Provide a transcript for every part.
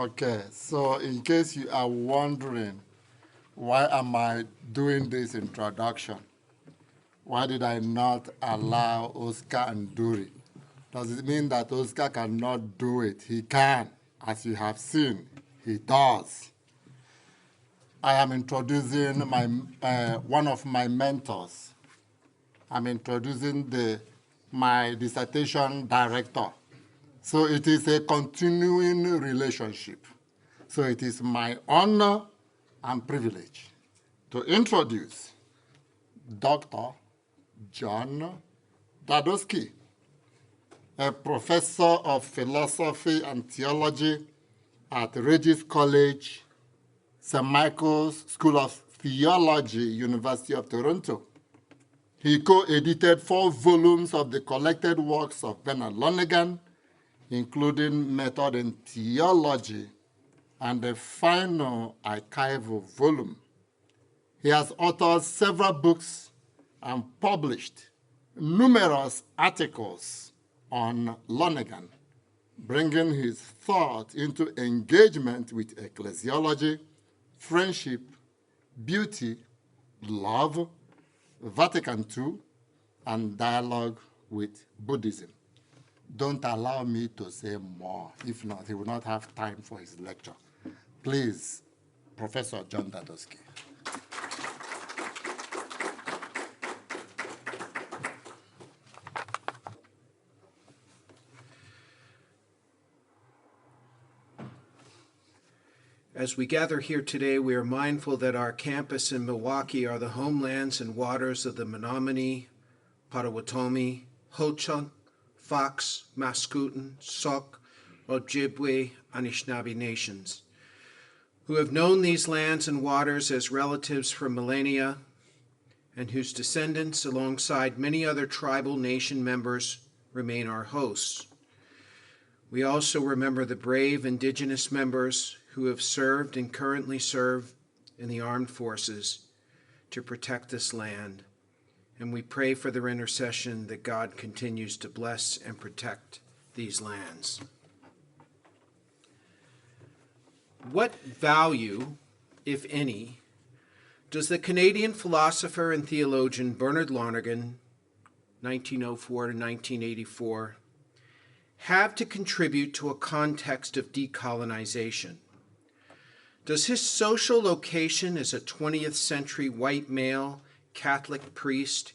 Okay, so in case you are wondering, why am I doing this introduction? Why did I not allow Oscar and Duri? Does it mean that Oscar cannot do it? He can. As you have seen, he does. I am introducing one of my mentors. I'm introducing my dissertation director. So it is a continuing relationship. So it is my honor and privilege to introduce Dr. John Dadosky, a professor of philosophy and theology at Regis College, St. Michael's School of Theology, University of Toronto. He co-edited 4 volumes of the collected works of Bernard Lonergan, including Method in Theology, and the final archival volume. He has authored several books and published numerous articles on Lonergan, bringing his thought into engagement with ecclesiology, friendship, beauty, love, Vatican II, and dialogue with Buddhism. Don't allow me to say more. If not, he will not have time for his lecture. Please, Professor John Dadosky. As we gather here today, we are mindful that our campus in Milwaukee are the homelands and waters of the Menominee, Potawatomi, Ho-Chunk, Fox, Mascoutin, Sauk, Ojibwe, Anishinaabe nations, who have known these lands and waters as relatives for millennia, and whose descendants, alongside many other tribal nation members, remain our hosts. We also remember the brave Indigenous members who have served and currently serve in the armed forces to protect this land, and we pray for their intercession that God continues to bless and protect these lands. What value, if any, does the Canadian philosopher and theologian Bernard Lonergan, 1904 to 1984, have to contribute to a context of decolonization? Does his social location as a 20th century white male, Catholic priest,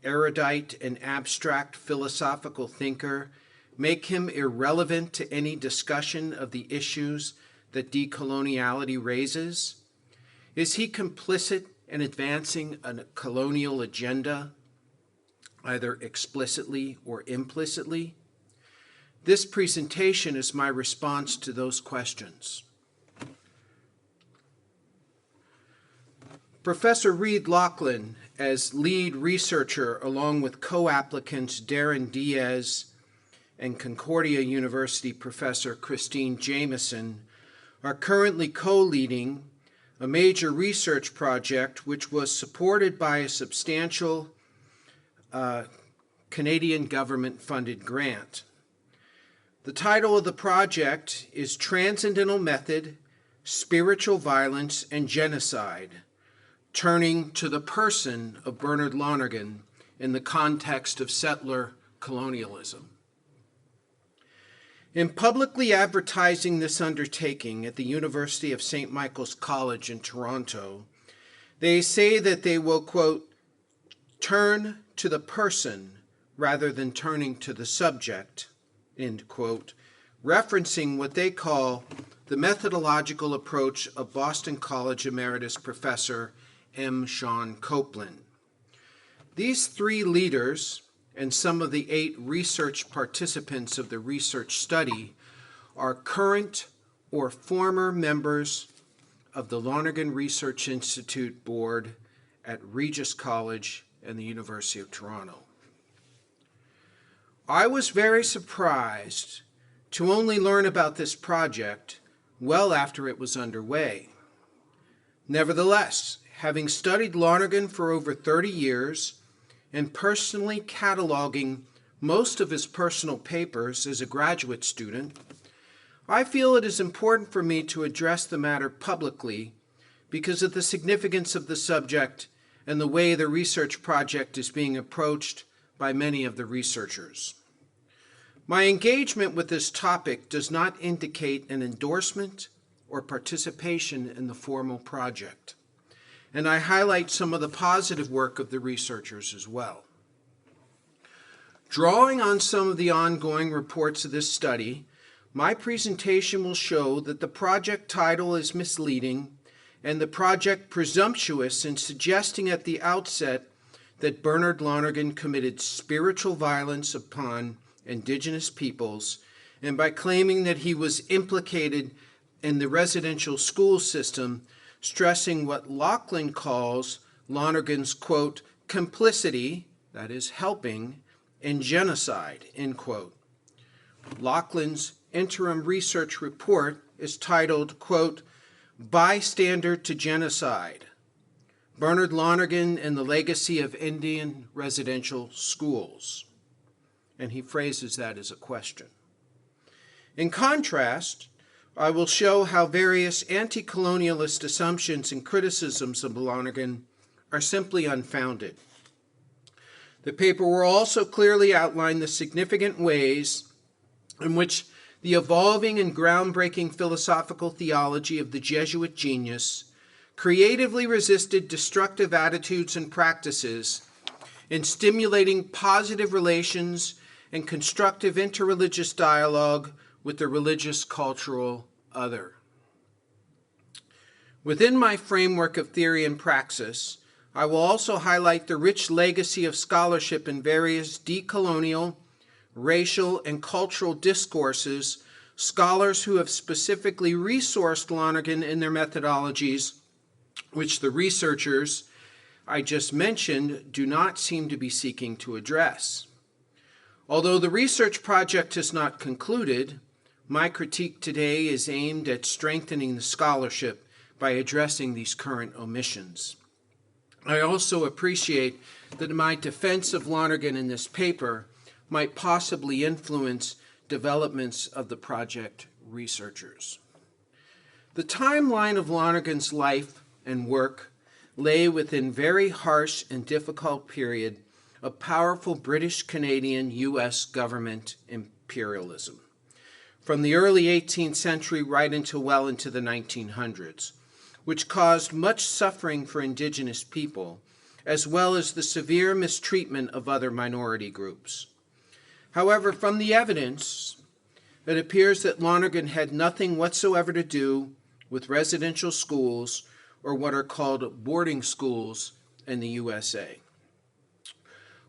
erudite and abstract philosophical thinker make him irrelevant to any discussion of the issues that decoloniality raises? Is he complicit in advancing a colonial agenda, either explicitly or implicitly? This presentation is my response to those questions. Professor Reed Laughlin, as lead researcher along with co-applicants Darren Diaz and Concordia University professor Christine Jameson, are currently co-leading a major research project which was supported by a substantial Canadian government-funded grant. The title of the project is Transcendental Method, Spiritual Violence and Genocide, turning to the person of Bernard Lonergan in the context of settler colonialism. In publicly advertising this undertaking at the University of St. Michael's College in Toronto, they say that they will, quote, turn to the person rather than turning to the subject, end quote, referencing what they call the methodological approach of Boston College Emeritus Professor M. Sean Copeland. These 3 leaders and some of the 8 research participants of the research study are current or former members of the Lonergan Research Institute Board at Regis College and the University of Toronto. I was very surprised to only learn about this project well after it was underway. Nevertheless, having studied Lonergan for over 30 years and personally cataloging most of his personal papers as a graduate student, I feel it is important for me to address the matter publicly because of the significance of the subject and the way the research project is being approached by many of the researchers. My engagement with this topic does not indicate an endorsement or participation in the formal project, and I highlight some of the positive work of the researchers as well. Drawing on some of the ongoing reports of this study, my presentation will show that the project title is misleading and the project presumptuous in suggesting at the outset that Bernard Lonergan committed spiritual violence upon Indigenous peoples, and by claiming that he was implicated in the residential school system, stressing what Loughlin calls Lonergan's, quote, complicity, that is, helping, in genocide, end quote. Loughlin's interim research report is titled, quote, Bystander to Genocide, Bernard Lonergan and the Legacy of Indian Residential Schools. And he phrases that as a question. In contrast, I will show how various anti-colonialist assumptions and criticisms of Lonergan are simply unfounded. The paper will also clearly outline the significant ways in which the evolving and groundbreaking philosophical theology of the Jesuit genius creatively resisted destructive attitudes and practices in stimulating positive relations and constructive interreligious dialogue with the religious cultural other. Within my framework of theory and praxis, I will also highlight the rich legacy of scholarship in various decolonial, racial, and cultural discourses, scholars who have specifically resourced Lonergan in their methodologies, which the researchers I just mentioned do not seem to be seeking to address. Although the research project is not concluded, my critique today is aimed at strengthening the scholarship by addressing these current omissions. I also appreciate that my defense of Lonergan in this paper might possibly influence developments of the project researchers. The timeline of Lonergan's life and work lay within very harsh and difficult period of powerful British-Canadian U.S. government imperialism, from the early 18th century right well into the 1900s, which caused much suffering for Indigenous people, as well as the severe mistreatment of other minority groups. However, from the evidence, it appears that Lonergan had nothing whatsoever to do with residential schools or what are called boarding schools in the USA.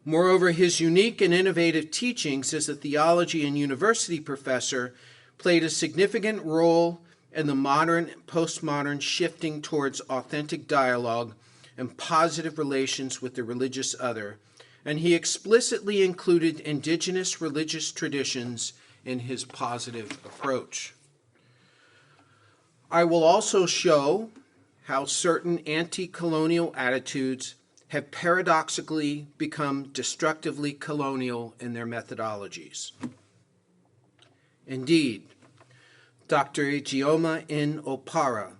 Moreover, his unique and innovative teachings as a theology and university professor played a significant role in the modern and postmodern shifting towards authentic dialogue and positive relations with the religious other, and he explicitly included indigenous religious traditions in his positive approach. I will also show how certain anti-colonial attitudes have paradoxically become destructively colonial in their methodologies. Indeed, Dr. Ijeoma N. Opara,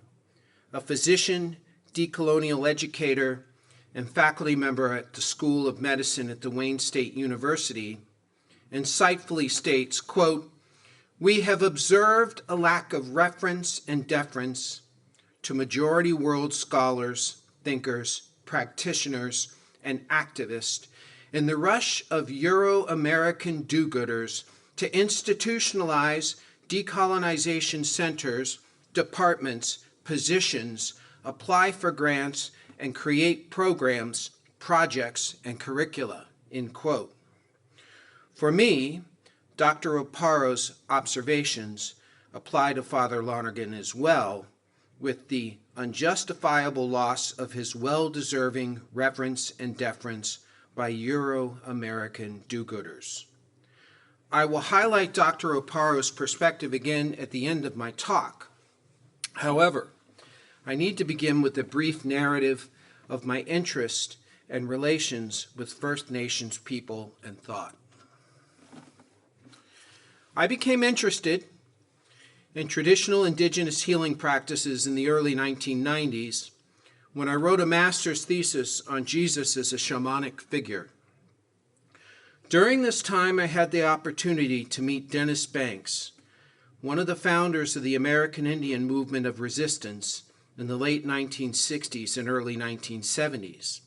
a physician, decolonial educator, and faculty member at the School of Medicine at the Wayne State University, insightfully states, quote, "We have observed a lack of reference and deference to majority world scholars, thinkers, practitioners, and activists in the rush of Euro-American do-gooders to institutionalize decolonization centers, departments, positions, apply for grants, and create programs, projects, and curricula," end quote. For me, Dr. Opara's observations apply to Father Lonergan as well, with the unjustifiable loss of his well-deserving reverence and deference by Euro-American do-gooders. I will highlight Dr. Opara's perspective again at the end of my talk. However, I need to begin with a brief narrative of my interest and relations with First Nations people and thought. I became interested and traditional indigenous healing practices in the early 1990s when I wrote a master's thesis on Jesus as a shamanic figure. During this time, I had the opportunity to meet Dennis Banks, one of the founders of the American Indian movement of resistance in the late 1960s and early 1970s.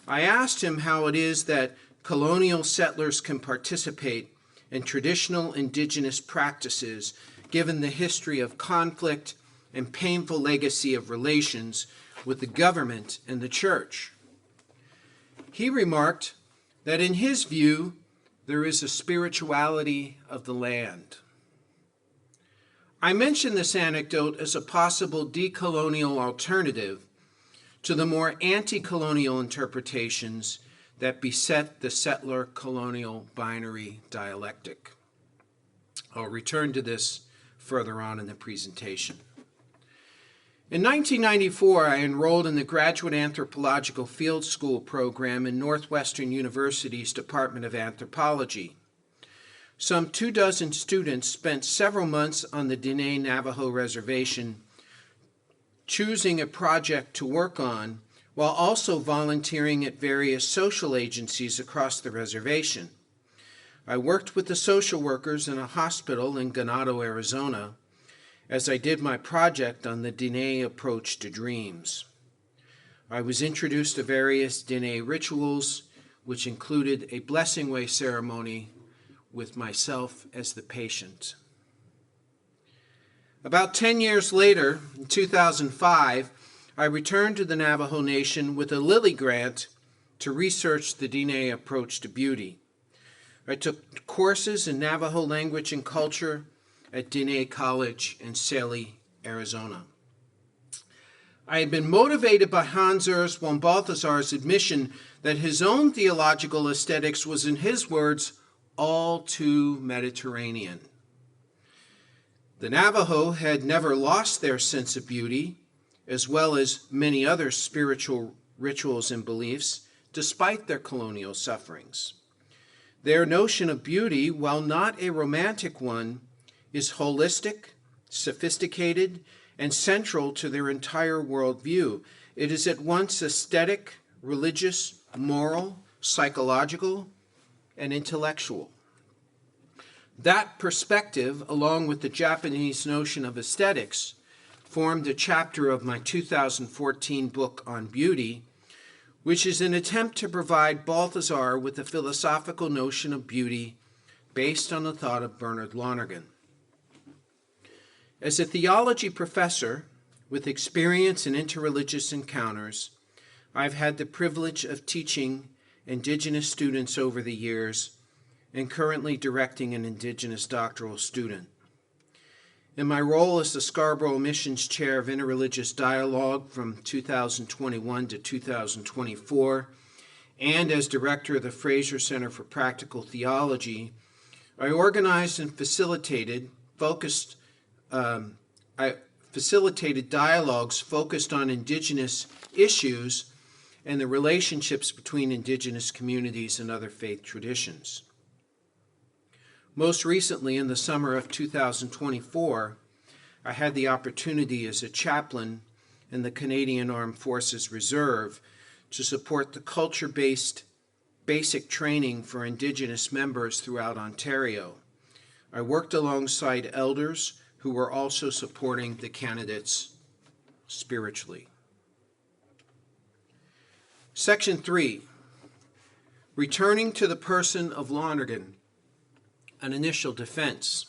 I asked him how it is that colonial settlers can participate in traditional indigenous practices given the history of conflict and painful legacy of relations with the government and the church. He remarked that in his view, there is a spirituality of the land. I mention this anecdote as a possible decolonial alternative to the more anti-colonial interpretations that beset the settler-colonial binary dialectic. I'll return to this further on in the presentation. In 1994, I enrolled in the Graduate Anthropological Field School program in Northwestern University's Department of Anthropology. Some 24 students spent several months on the Diné Navajo Reservation choosing a project to work on while also volunteering at various social agencies across the reservation. I worked with the social workers in a hospital in Ganado, Arizona, as I did my project on the Diné approach to dreams. I was introduced to various Diné rituals, which included a blessing way ceremony with myself as the patient. About 10 years later, in 2005, I returned to the Navajo Nation with a Lilly grant to research the Diné approach to beauty. I took courses in Navajo language and culture at Diné College in Saley, Arizona. I had been motivated by Hans Urs von Balthasar's admission that his own theological aesthetics was, in his words, all too Mediterranean. The Navajo had never lost their sense of beauty, as well as many other spiritual rituals and beliefs, despite their colonial sufferings. Their notion of beauty, while not a romantic one, is holistic, sophisticated, and central to their entire worldview. It is at once aesthetic, religious, moral, psychological, and intellectual. That perspective, along with the Japanese notion of aesthetics, formed a chapter of my 2014 book on beauty, which is an attempt to provide Balthasar with a philosophical notion of beauty based on the thought of Bernard Lonergan. As a theology professor with experience in interreligious encounters, I've had the privilege of teaching Indigenous students over the years and currently directing an Indigenous doctoral student. In my role as the Scarborough Missions Chair of Interreligious Dialogue from 2021 to 2024, and as director of the Fraser Center for Practical Theology, I organized and facilitated dialogues focused on Indigenous issues and the relationships between Indigenous communities and other faith traditions. Most recently, in the summer of 2024, I had the opportunity as a chaplain in the Canadian Armed Forces Reserve to support the culture-based basic training for Indigenous members throughout Ontario. I worked alongside elders who were also supporting the candidates spiritually. Section 3, returning to the person of Lonergan, an initial defense.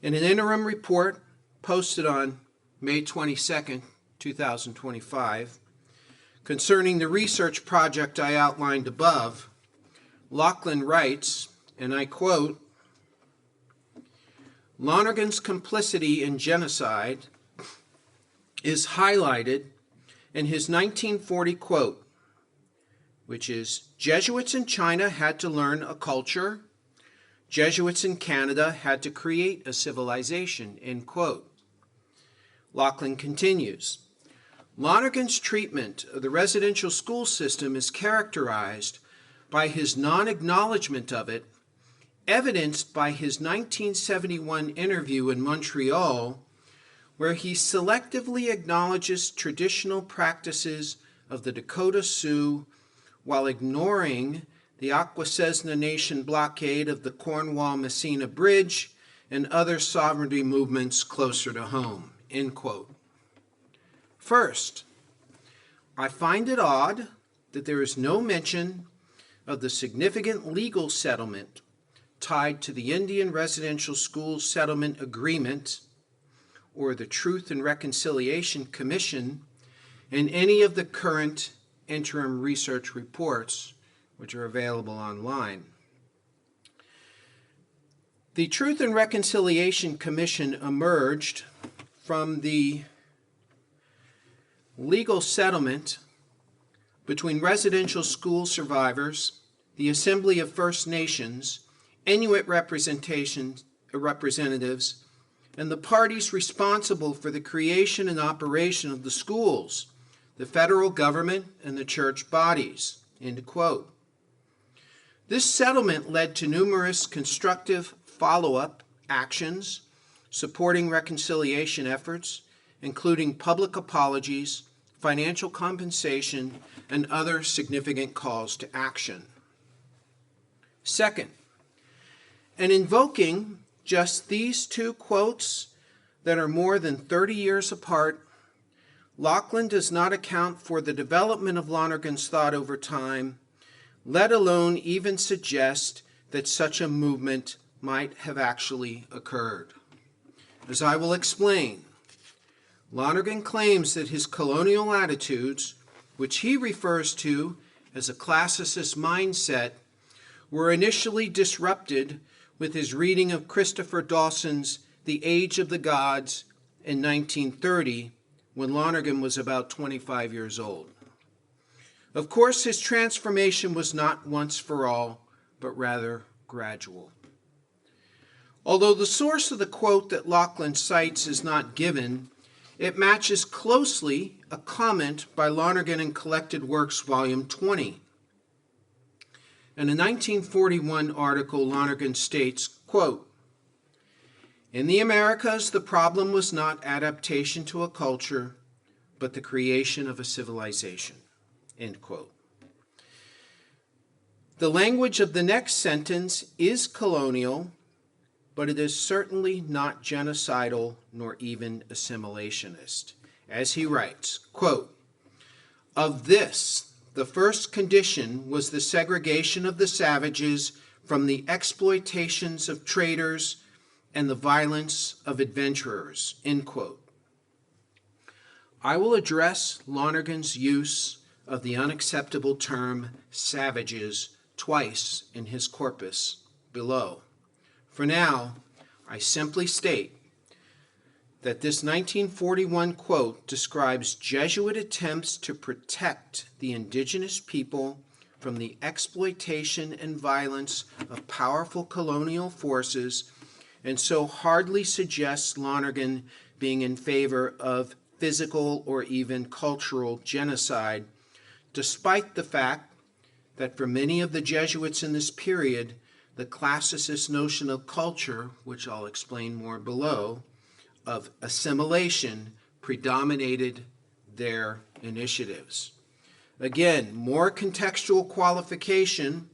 In an interim report posted on May 22, 2025, concerning the research project I outlined above, Lachlan writes, and I quote, Lonergan's complicity in genocide is highlighted in his 1940 quote, which is, Jesuits in China had to learn a culture, Jesuits in Canada had to create a civilization, end quote. Lachlan continues, Lonergan's treatment of the residential school system is characterized by his non-acknowledgement of it evidenced by his 1971 interview in Montreal, where he selectively acknowledges traditional practices of the Dakota Sioux while ignoring the Akwesasne Nation blockade of the Cornwall-Messina Bridge and other sovereignty movements closer to home, end quote. First, I find it odd that there is no mention of the significant legal settlement tied to the Indian Residential School Settlement Agreement or the Truth and Reconciliation Commission in any of the current interim research reports, which are available online. The Truth and Reconciliation Commission emerged from the legal settlement between residential school survivors, the Assembly of First Nations, Inuit representatives, and the parties responsible for the creation and operation of the schools, the federal government, and the church bodies, end quote. This settlement led to numerous constructive follow-up actions supporting reconciliation efforts, including public apologies, financial compensation, and other significant calls to action. Second, and invoking just these two quotes that are more than 30 years apart, Lachlan does not account for the development of Lonergan's thought over time, let alone even suggest that such a movement might have actually occurred. As I will explain, Lonergan claims that his colonial attitudes, which he refers to as a classicist mindset, were initially disrupted with his reading of Christopher Dawson's The Age of the Gods in 1930, when Lonergan was about 25 years old. Of course, his transformation was not once for all, but rather gradual. Although the source of the quote that Lachlan cites is not given, it matches closely a comment by Lonergan in Collected Works, Volume 20. In a 1941 article, Lonergan states, quote, "In the Americas, the problem was not adaptation to a culture, but the creation of a civilization," end quote. The language of the next sentence is colonial, but it is certainly not genocidal nor even assimilationist. As he writes, quote, "Of this, the first condition was the segregation of the savages from the exploitations of traders and the violence of adventurers," end quote. I will address Lonergan's use of the unacceptable term savages twice in his corpus below. For now, I simply state that this 1941 quote describes Jesuit attempts to protect the indigenous people from the exploitation and violence of powerful colonial forces, and so hardly suggests Lonergan being in favor of physical or even cultural genocide, despite the fact that for many of the Jesuits in this period, the classicist notion of culture, which I'll explain more below, of assimilation predominated their initiatives. Again, more contextual qualification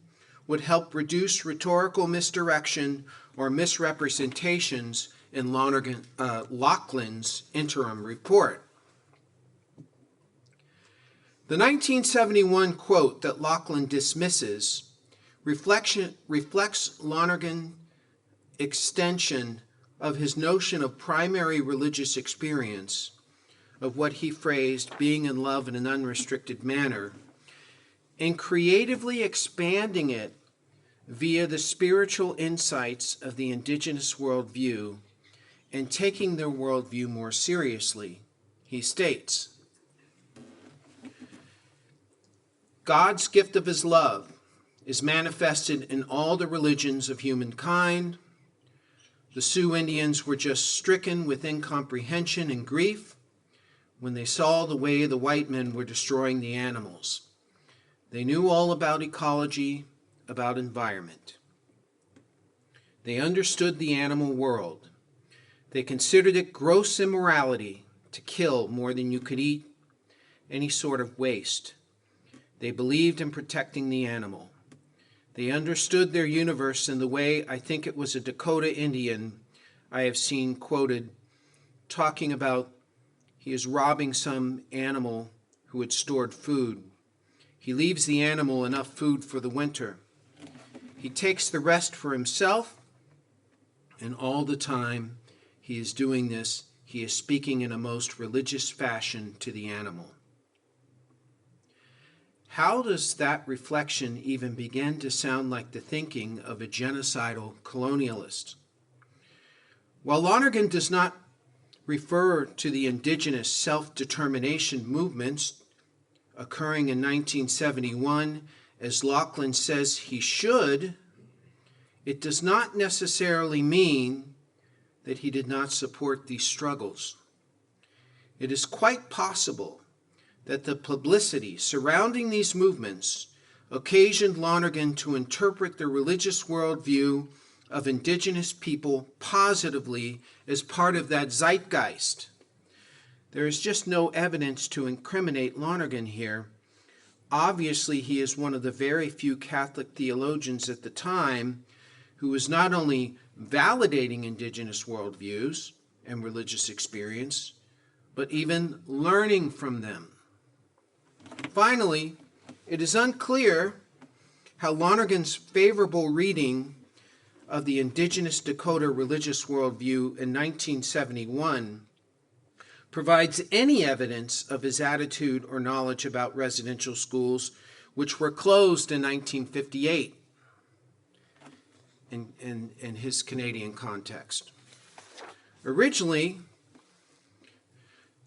would help reduce rhetorical misdirection or misrepresentations in Lachlan's interim report. The 1971 quote that Lachlan dismisses reflects Lonergan's extension of his notion of primary religious experience, of what he phrased being in love in an unrestricted manner, and creatively expanding it via the spiritual insights of the indigenous worldview and taking their worldview more seriously. He states, "God's gift of his love is manifested in all the religions of humankind. The Sioux Indians were just stricken with incomprehension and grief when they saw the way the white men were destroying the animals. They knew all about ecology, about environment. They understood the animal world. They considered it gross immorality to kill more than you could eat, any sort of waste. They believed in protecting the animal. They understood their universe in the way I think it was a Dakota Indian I have seen quoted talking about he is robbing some animal who had stored food. He leaves the animal enough food for the winter. He takes the rest for himself, and all the time he is doing this, he is speaking in a most religious fashion to the animal. How does that reflection even begin to sound like the thinking of a genocidal colonialist? While Lonergan does not refer to the indigenous self-determination movements occurring in 1971 as Lachlan says he should, it does not necessarily mean that he did not support these struggles. It is quite possible that the publicity surrounding these movements occasioned Lonergan to interpret the religious worldview of indigenous people positively as part of that zeitgeist. There is just no evidence to incriminate Lonergan here. Obviously, he is one of the very few Catholic theologians at the time who was not only validating indigenous worldviews and religious experience, but even learning from them. Finally, it is unclear how Lonergan's favorable reading of the indigenous Dakota religious worldview in 1971 provides any evidence of his attitude or knowledge about residential schools, which were closed in 1958 in his Canadian context. Originally,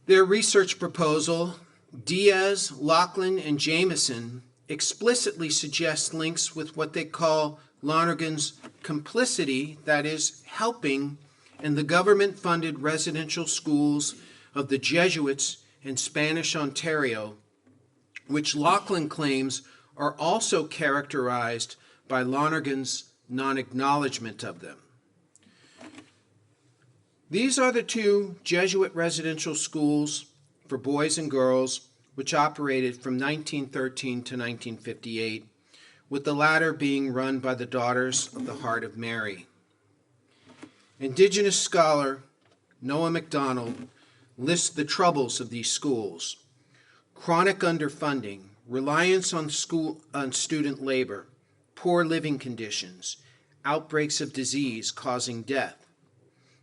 their research proposal, Diaz, Lachlan, and Jameson, explicitly suggests links with what they call Lonergan's complicity, that is, helping in the government-funded residential schools of the Jesuits in Spanish Ontario, which Lachlan claims are also characterized by Lonergan's non-acknowledgement of them. These are the two Jesuit residential schools for boys and girls which operated from 1913 to 1958, with the latter being run by the Daughters of the Heart of Mary. Indigenous scholar Noah MacDonald lists the troubles of these schools: chronic underfunding, reliance on student labor, poor living conditions, outbreaks of disease causing death,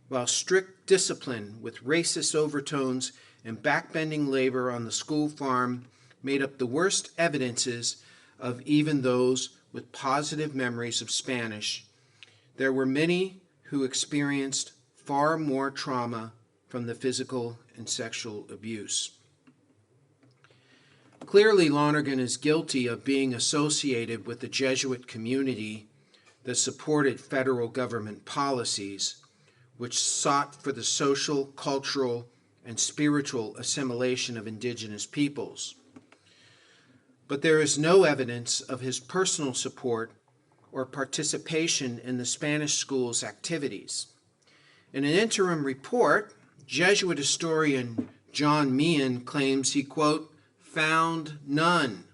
while strict discipline with racist overtones and backbending labor on the school farm made up the worst evidences of even those with positive memories of Spanish. There were many who experienced far more trauma from the physical and sexual abuse. Clearly, Lonergan is guilty of being associated with the Jesuit community that supported federal government policies which sought for the social, cultural, and spiritual assimilation of indigenous peoples. But there is no evidence of his personal support or participation in the Spanish school's activities. In an interim report, Jesuit historian John Meehan claims he, quote, found none.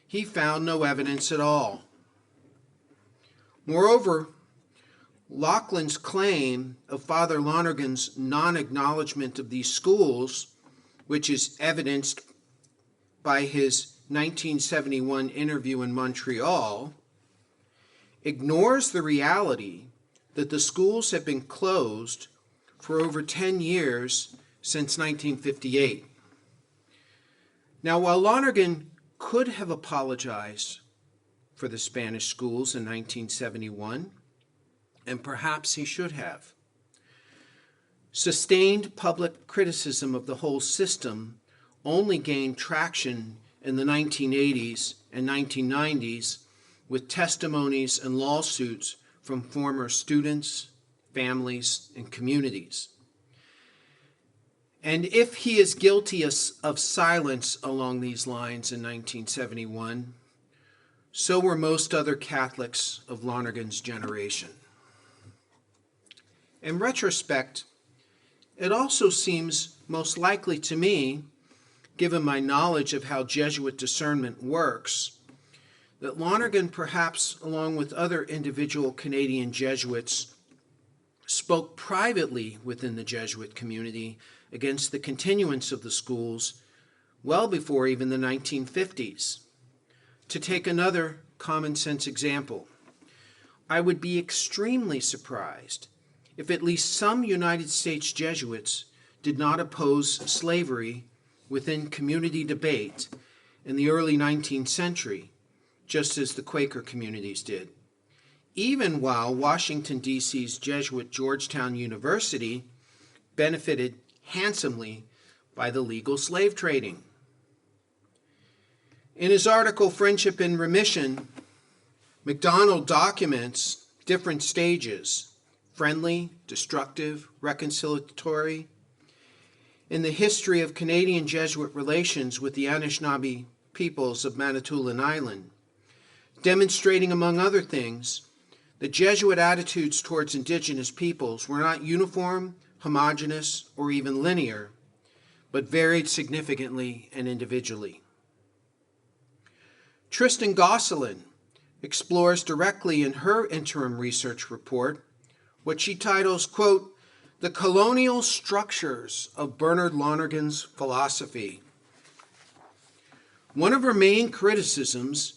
He found no evidence at all. Moreover, Lachlan's claim of Father Lonergan's non-acknowledgement of these schools, which is evidenced by his 1971 interview in Montreal, ignores the reality that the schools have been closed for over 10 years since 1958. Now, while Lonergan could have apologized for the Spanish schools in 1971, and perhaps he should have, sustained public criticism of the whole system only gained traction in the 1980s and 1990s with testimonies and lawsuits from former students, families, and communities. And if he is guilty of silence along these lines in 1971, so were most other Catholics of Lonergan's generation. In retrospect, it also seems most likely to me, given my knowledge of how Jesuit discernment works, that Lonergan, perhaps along with other individual Canadian Jesuits, spoke privately within the Jesuit community against the continuance of the schools well before even the 1950s. To take another common sense example, I would be extremely surprised if at least some United States Jesuits did not oppose slavery within community debate in the early 19th century, just as the Quaker communities did, even while Washington, D.C.'s Jesuit Georgetown University benefited handsomely by the legal slave trading. In his article, Friendship in Remission, MacDonald documents different stages: friendly, destructive, reconciliatory, in the history of Canadian Jesuit relations with the Anishinaabe peoples of Manitoulin Island, demonstrating, among other things, that Jesuit attitudes towards Indigenous peoples were not uniform, homogeneous, or even linear, but varied significantly and individually. Tristan Gosselin explores directly in her interim research report what she titles, quote, "The Colonial Structures of Bernard Lonergan's Philosophy." One of her main criticisms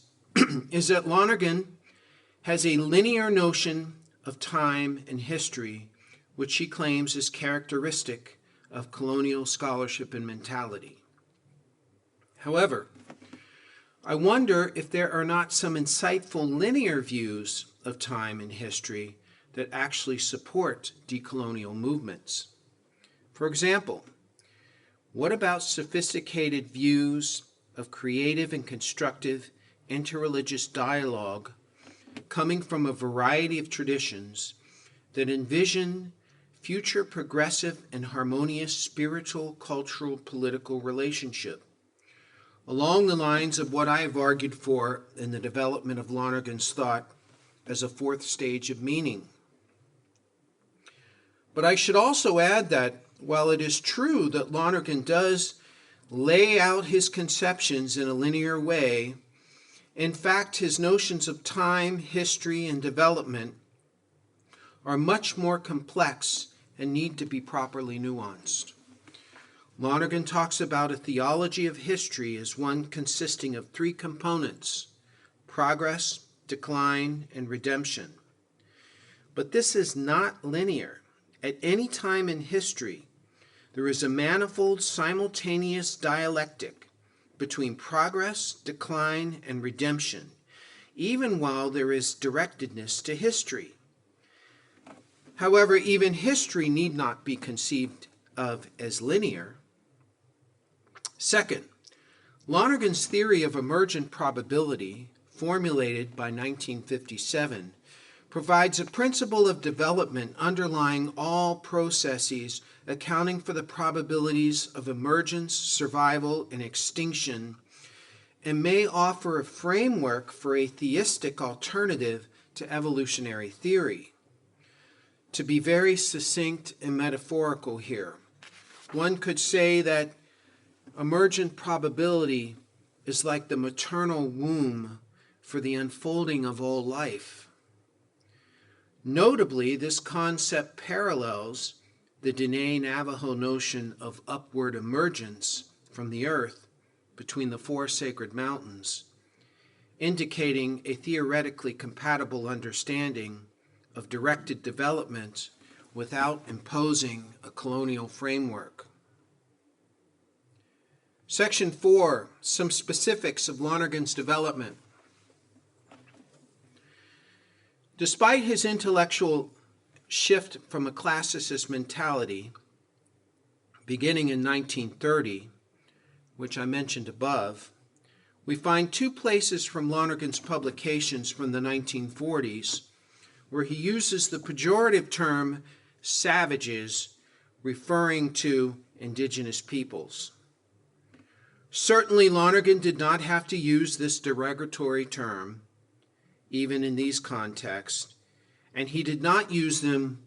is that Lonergan has a linear notion of time and history, which she claims is characteristic of colonial scholarship and mentality. However, I wonder if there are not some insightful linear views of time and history that actually support decolonial movements. For example, what about sophisticated views of creative and constructive interreligious dialogue coming from a variety of traditions that envision future progressive and harmonious spiritual, cultural, political relationship, along the lines of what I have argued for in the development of Lonergan's thought as a fourth stage of meaning. But I should also add that while it is true that Lonergan does lay out his conceptions in a linear way, in fact, his notions of time, history, and development are much more complex and need to be properly nuanced. Lonergan talks about a theology of history as one consisting of three components: progress, decline, and redemption. But this is not linear. At any time in history, there is a manifold simultaneous dialectic between progress, decline, and redemption, even while there is directedness to history. However, even history need not be conceived of as linear. Second, Lonergan's theory of emergent probability, formulated by 1957, provides a principle of development underlying all processes accounting for the probabilities of emergence, survival, and extinction, and may offer a framework for a theistic alternative to evolutionary theory. To be very succinct and metaphorical here, one could say that emergent probability is like the maternal womb for the unfolding of all life. Notably, this concept parallels the Diné Navajo notion of upward emergence from the earth between the four sacred mountains, indicating a theoretically compatible understanding of directed development without imposing a colonial framework. Section 4, some specifics of Lonergan's development. Despite his intellectual shift from a classicist mentality, beginning in 1930, which I mentioned above, we find two places from Lonergan's publications from the 1940s where he uses the pejorative term savages, referring to indigenous peoples. Certainly, Lonergan did not have to use this derogatory term, even in these contexts, and he did not use them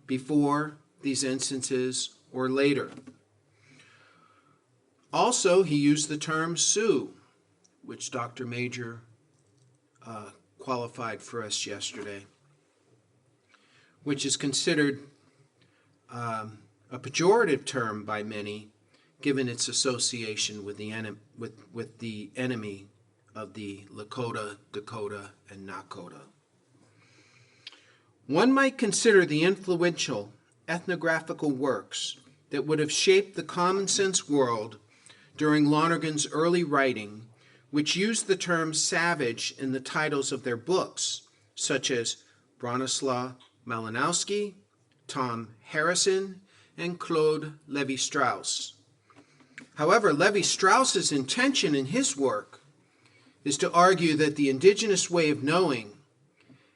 before these instances or later. Also, he used the term Sioux, which Dr. Major qualified for us yesterday, which is considered a pejorative term by many, given its association with the enemy of the Lakota, Dakota, and Nakota. One might consider the influential ethnographical works that would have shaped the common sense world during Lonergan's early writing, which used the term savage in the titles of their books, such as Bronislaw Malinowski, Tom Harrison, and Claude Lévi-Strauss. However, Lévi-Strauss's intention in his work is to argue that the indigenous way of knowing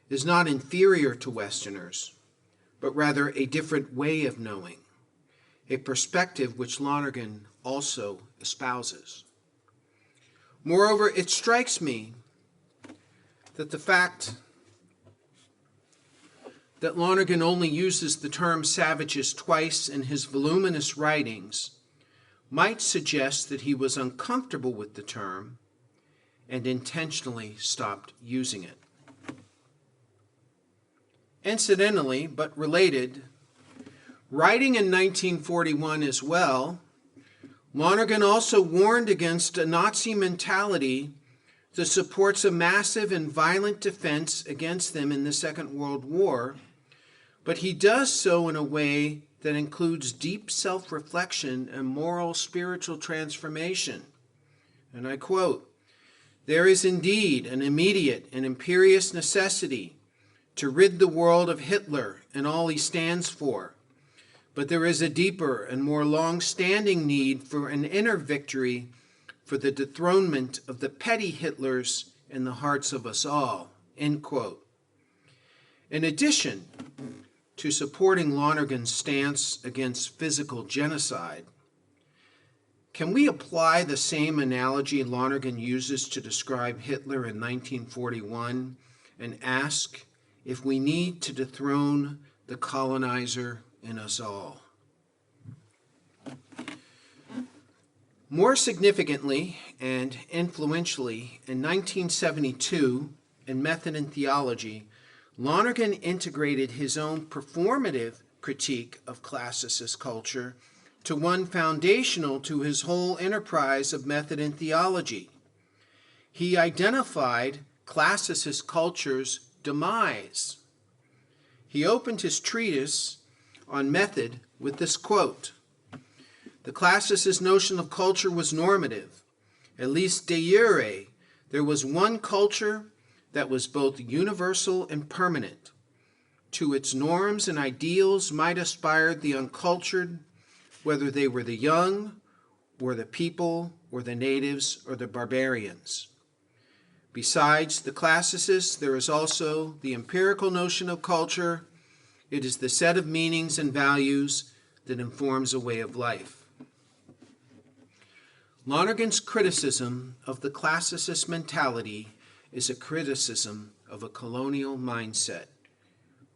is not inferior to Westerners, but rather a different way of knowing, a perspective which Lonergan also espouses. Moreover, it strikes me that the fact that Lonergan only uses the term savages twice in his voluminous writings might suggest that he was uncomfortable with the term and intentionally stopped using it. Incidentally, but related, writing in 1941 as well, Lonergan also warned against a Nazi mentality that supports a massive and violent defense against them in the Second World War, but he does so in a way that includes deep self-reflection and moral spiritual transformation. And I quote, "There is indeed an immediate and imperious necessity to rid the world of Hitler and all he stands for, but there is a deeper and more long-standing need for an inner victory for the dethronement of the petty Hitlers in the hearts of us all," end quote. In addition to supporting Lonergan's stance against physical genocide, can we apply the same analogy Lonergan uses to describe Hitler in 1941 and ask if we need to dethrone the colonizer in us all? More significantly and influentially, in 1972, in Method and Theology, Lonergan integrated his own performative critique of classicist culture to one foundational to his whole enterprise of method and theology. He identified classicist culture's demise. He opened his treatise on method with this quote, "The classicist notion of culture was normative. At least de jure, there was one culture that was both universal and permanent. To its norms and ideals might aspire the uncultured, whether they were the young, or the people, or the natives, or the barbarians. Besides the classicists, there is also the empirical notion of culture. It is the set of meanings and values that informs a way of life." Lonergan's criticism of the classicist mentality is a criticism of a colonial mindset.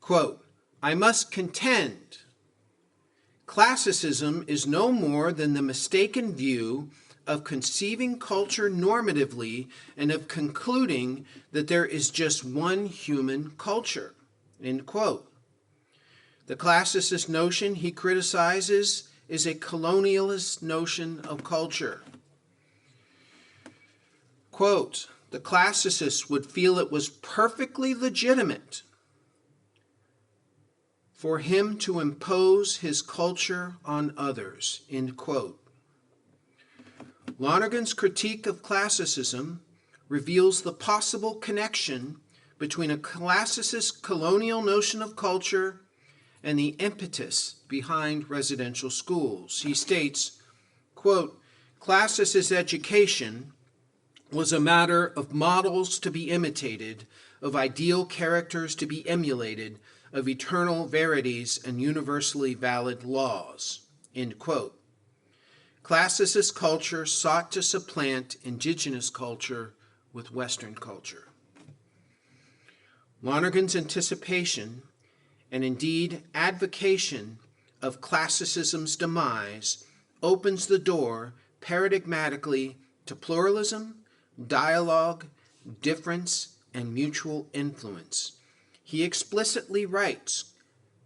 Quote, "I must contend, classicism is no more than the mistaken view of conceiving culture normatively and of concluding that there is just one human culture," end quote. The classicist notion he criticizes is a colonialist notion of culture. Quote, "The classicists would feel it was perfectly legitimate for him to impose his culture on others," end quote. Lonergan's critique of classicism reveals the possible connection between a classicist colonial notion of culture and the impetus behind residential schools. He states, quote, "Classicist education was a matter of models to be imitated, of ideal characters to be emulated, of eternal verities and universally valid laws," end quote. Classicist culture sought to supplant indigenous culture with Western culture. Lonergan's anticipation and indeed advocation of classicism's demise opens the door paradigmatically to pluralism, dialogue, difference, and mutual influence. He explicitly writes,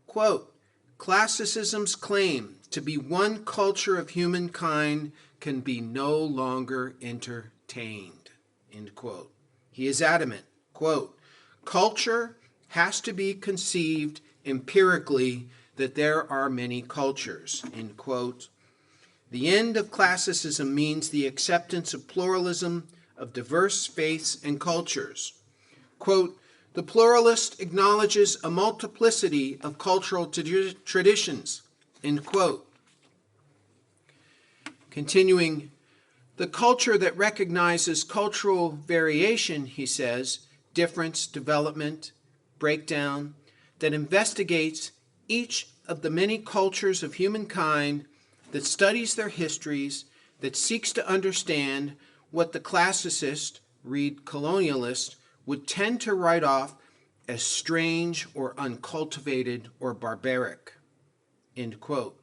quote, "Classicism's claim to be one culture of humankind can be no longer entertained," end quote. He is adamant, quote, "Culture has to be conceived empirically that there are many cultures," end quote. The end of classicism means the acceptance of pluralism of diverse faiths and cultures. Quote, "The pluralist acknowledges a multiplicity of cultural traditions," end quote. Continuing, "The culture that recognizes cultural variation," he says, "difference, development, breakdown, that investigates each of the many cultures of humankind, that studies their histories, that seeks to understand what the classicist, read colonialist, would tend to write off as strange or uncultivated or barbaric," end quote.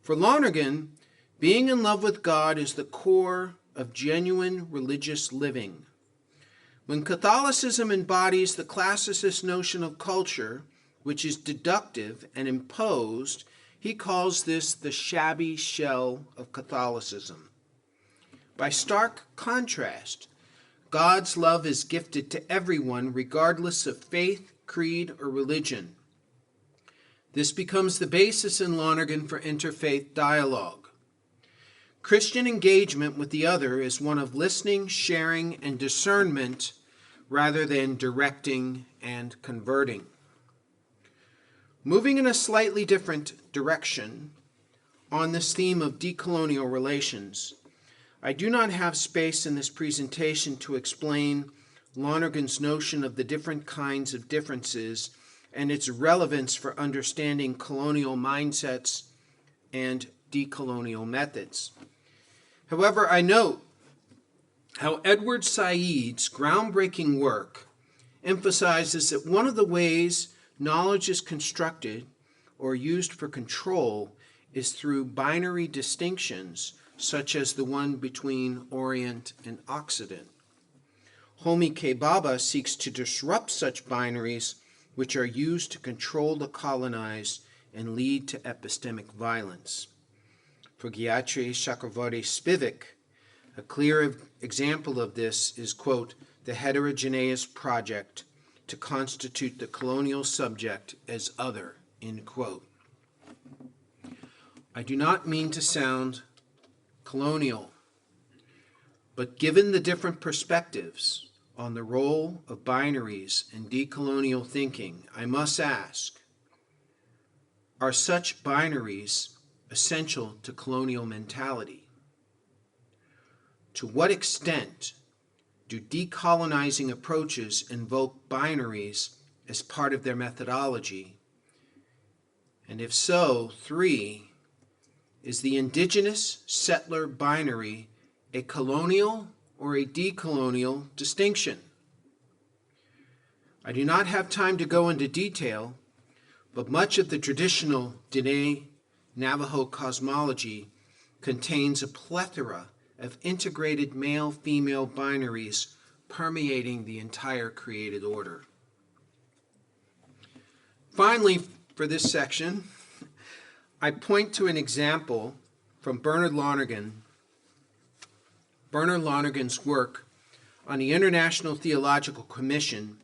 For Lonergan, being in love with God is the core of genuine religious living. When Catholicism embodies the classicist notion of culture, which is deductive and imposed, he calls this the shabby shell of Catholicism. By stark contrast, God's love is gifted to everyone regardless of faith, creed, or religion. This becomes the basis in Lonergan for interfaith dialogue. Christian engagement with the other is one of listening, sharing, and discernment rather than directing and converting. Moving in a slightly different direction on this theme of decolonial relations, I do not have space in this presentation to explain Lonergan's notion of the different kinds of differences and its relevance for understanding colonial mindsets and decolonial methods. However, I note how Edward Said's groundbreaking work emphasizes that one of the ways knowledge is constructed or used for control is through binary distinctions, such as the one between Orient and Occident. Homi K. Bhabha seeks to disrupt such binaries, which are used to control the colonized and lead to epistemic violence. For Gayatri Chakravarti Spivak, a clear example of this is, quote, "the heterogeneous project to constitute the colonial subject as other," end quote. I do not mean to sound colonial, but given the different perspectives on the role of binaries in decolonial thinking, I must ask, are such binaries essential to colonial mentality? To what extent do decolonizing approaches invoke binaries as part of their methodology? And if so, 3, is the indigenous settler binary a colonial or a decolonial distinction? I do not have time to go into detail, but much of the traditional Diné Navajo cosmology contains a plethora of integrated male-female binaries permeating the entire created order. Finally, for this section, I point to an example from Bernard Lonergan's work on the International Theological Commission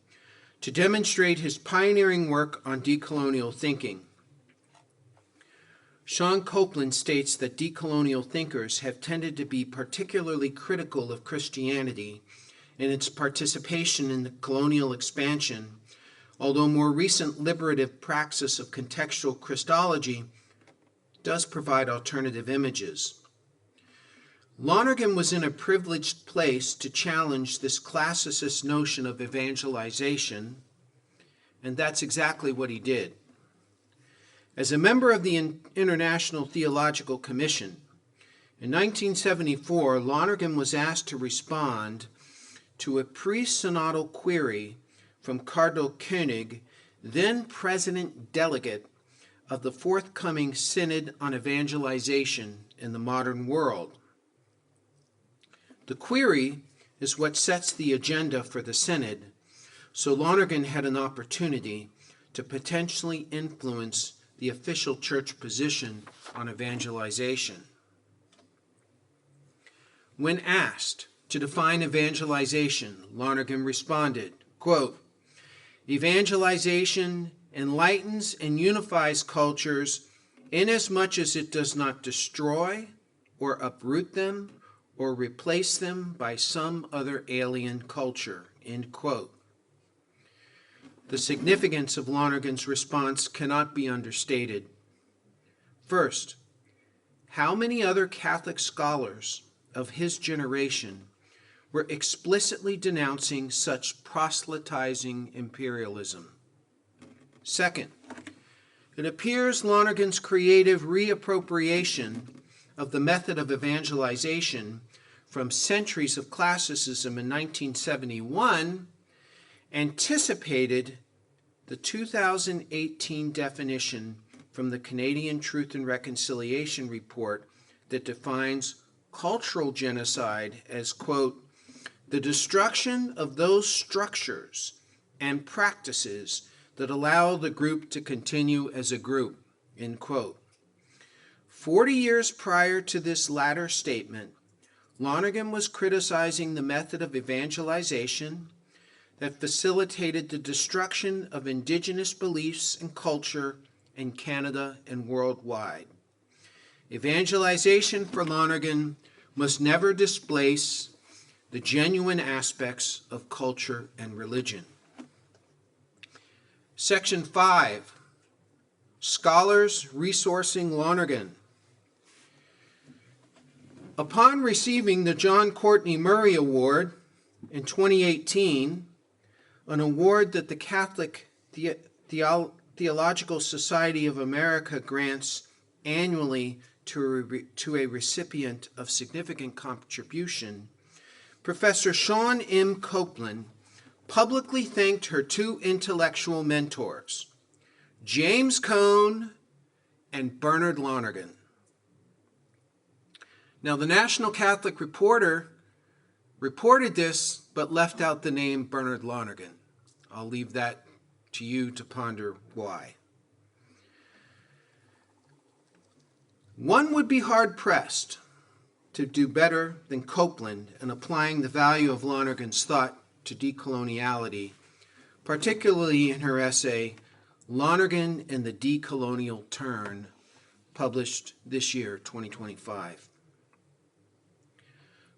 to demonstrate his pioneering work on decolonial thinking. Sean Copeland states that decolonial thinkers have tended to be particularly critical of Christianity and its participation in the colonial expansion, although more recent liberative praxis of contextual Christology does provide alternative images. Lonergan was in a privileged place to challenge this classicist notion of evangelization, and that's exactly what he did. As a member of the International Theological Commission, in 1974, Lonergan was asked to respond to a pre-synodal query from Cardinal Koenig then President Delegate of the forthcoming Synod on Evangelization in the Modern World. The query is what sets the agenda for the Synod, so Lonergan had an opportunity to potentially influence the official church position on evangelization. When asked to define evangelization, Lonergan responded, quote, "Evangelization enlightens and unifies cultures inasmuch as it does not destroy or uproot them or replace them by some other alien culture," end quote. The significance of Lonergan's response cannot be understated. First, how many other Catholic scholars of his generation were explicitly denouncing such proselytizing imperialism? Second, it appears Lonergan's creative reappropriation of the method of evangelization from centuries of classicism in 1971 anticipated the 2018 definition from the Canadian Truth and Reconciliation Report that defines cultural genocide as, quote, "the destruction of those structures and practices that allow the group to continue as a group," end quote. 40 years prior to this latter statement, Lonergan was criticizing the method of evangelization that facilitated the destruction of Indigenous beliefs and culture in Canada and worldwide. Evangelization for Lonergan must never displace the genuine aspects of culture and religion. Section 5, Scholars Resourcing Lonergan. Upon receiving the John Courtney Murray Award in 2018, an award that the Catholic Theological Society of America grants annually to a recipient of significant contribution, Professor Sean M. Copeland publicly thanked her two intellectual mentors, James Cone and Bernard Lonergan. Now, the National Catholic Reporter reported this, but left out the name Bernard Lonergan. I'll leave that to you to ponder why. One would be hard-pressed to do better than Copeland in applying the value of Lonergan's thought to decoloniality, particularly in her essay, Lonergan and the Decolonial Turn, published this year, 2025.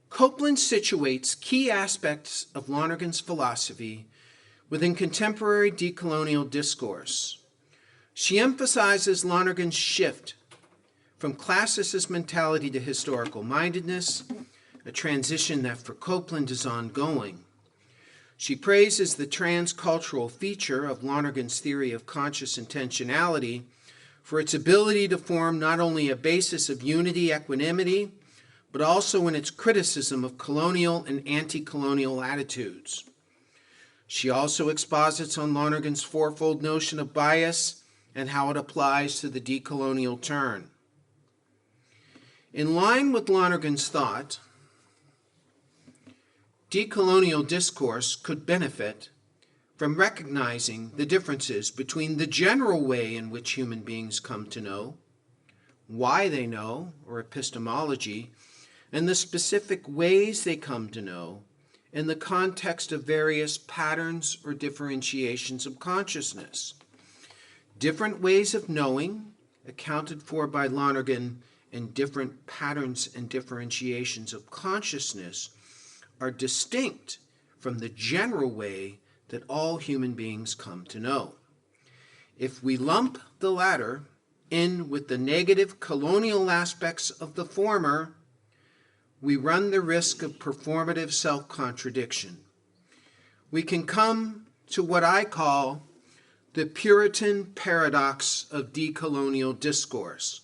Copeland situates key aspects of Lonergan's philosophy within contemporary decolonial discourse. She emphasizes Lonergan's shift from classicist mentality to historical mindedness, a transition that for Copeland is ongoing. She praises the transcultural feature of Lonergan's theory of conscious intentionality for its ability to form not only a basis of unity, equanimity, but also in its criticism of colonial and anti-colonial attitudes. She also exposits on Lonergan's fourfold notion of bias and how it applies to the decolonial turn. In line with Lonergan's thought, decolonial discourse could benefit from recognizing the differences between the general way in which human beings come to know, why they know, or epistemology, and the specific ways they come to know in the context of various patterns or differentiations of consciousness. Different ways of knowing, accounted for by Lonergan in different patterns and differentiations of consciousness, are distinct from the general way that all human beings come to know. If we lump the latter in with the negative colonial aspects of the former, we run the risk of performative self-contradiction. We can come to what I call the Puritan paradox of decolonial discourse,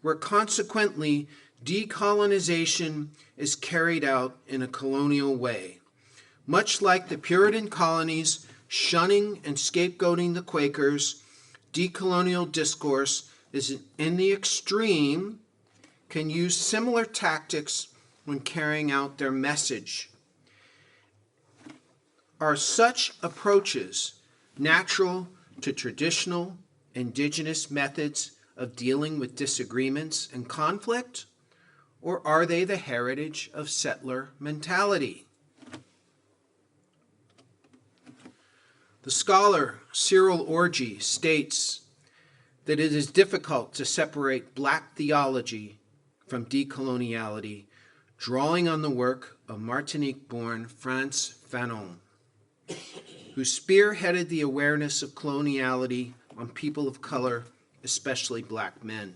where consequently decolonization is carried out in a colonial way, much like the Puritan colonies shunning and scapegoating the Quakers, decolonial discourse is in the extreme, can use similar tactics when carrying out their message. Are such approaches natural to traditional indigenous methods of dealing with disagreements and conflict, or are they the heritage of settler mentality? The scholar Cyril Orji states that it is difficult to separate black theology from decoloniality, drawing on the work of Martinique-born Frantz Fanon, who spearheaded the awareness of coloniality on people of color, especially black men.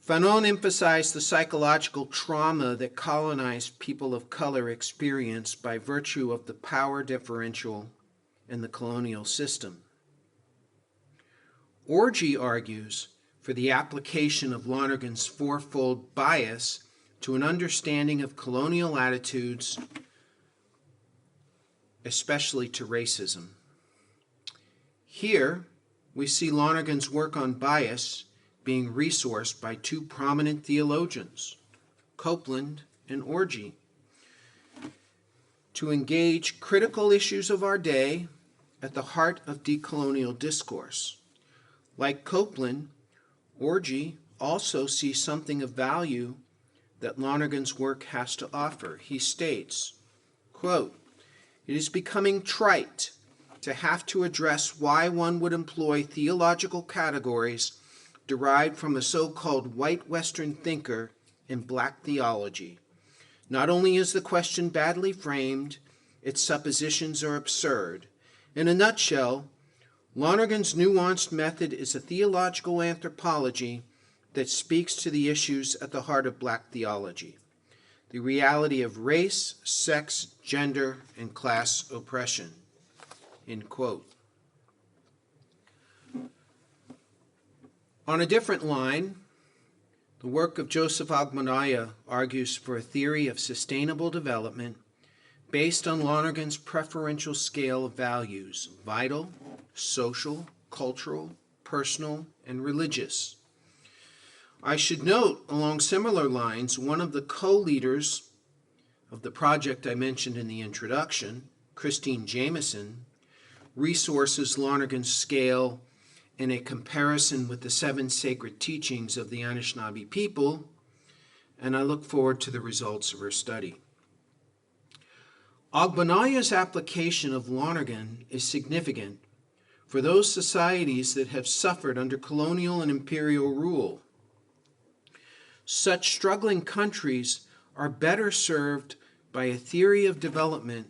Fanon emphasized the psychological trauma that colonized people of color experienced by virtue of the power differential in the colonial system. Orji argues for the application of Lonergan's fourfold bias to an understanding of colonial attitudes, especially to racism. Here, we see Lonergan's work on bias being resourced by two prominent theologians, Copeland and Orji, to engage critical issues of our day at the heart of decolonial discourse. Like Copeland, Orji also sees something of value that Lonergan's work has to offer. He states, quote, "It is becoming trite to have to address why one would employ theological categories derived from a so-called white Western thinker in black theology. Not only is the question badly framed, its suppositions are absurd. In a nutshell, Lonergan's nuanced method is a theological anthropology that speaks to the issues at the heart of black theology, the reality of race, sex, gender, and class oppression." End quote. On a different line, the work of Joseph Agmanaya argues for a theory of sustainable development based on Lonergan's preferential scale of values: vital, social, cultural, personal, and religious. I should note, along similar lines, one of the co-leaders of the project I mentioned in the introduction, Christine Jameson, resources Lonergan's scale in a comparison with the 7 sacred teachings of the Anishinaabe people, and I look forward to the results of her study. Agbanaya's application of Lonergan is significant for those societies that have suffered under colonial and imperial rule. Such struggling countries are better served by a theory of development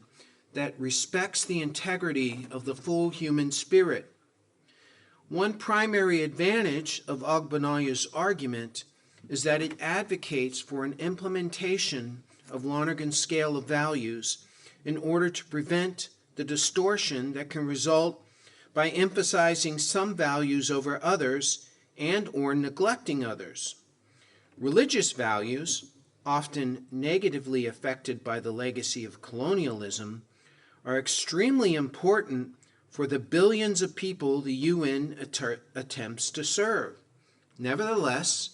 that respects the integrity of the full human spirit. One primary advantage of Agbanaya's argument is that it advocates for an implementation of Lonergan's scale of values in order to prevent the distortion that can result by emphasizing some values over others and or neglecting others. Religious values, often negatively affected by the legacy of colonialism, are extremely important for the billions of people the UN attempts to serve. Nevertheless,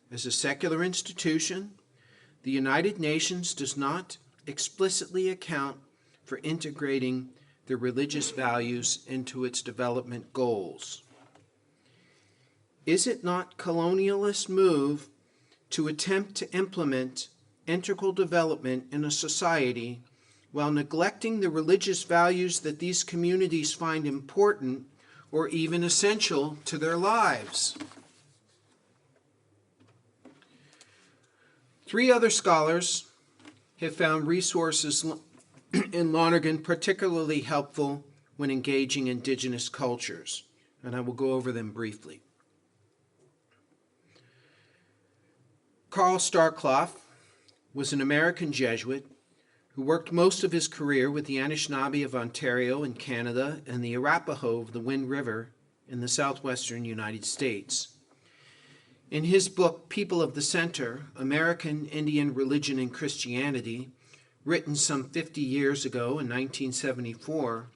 as a secular institution, the United Nations does not explicitly account for integrating the religious values into its development goals. Is it not colonialist move to attempt to implement integral development in a society while neglecting the religious values that these communities find important or even essential to their lives? 3 other scholars have found resources in Lonergan particularly helpful when engaging indigenous cultures, and I will go over them briefly. Carl Starkloff was an American Jesuit who worked most of his career with the Anishinaabe of Ontario in Canada and the Arapaho of the Wind River in the southwestern United States. In his book, People of the Center, American Indian Religion and Christianity, written some 50 years ago in 1974,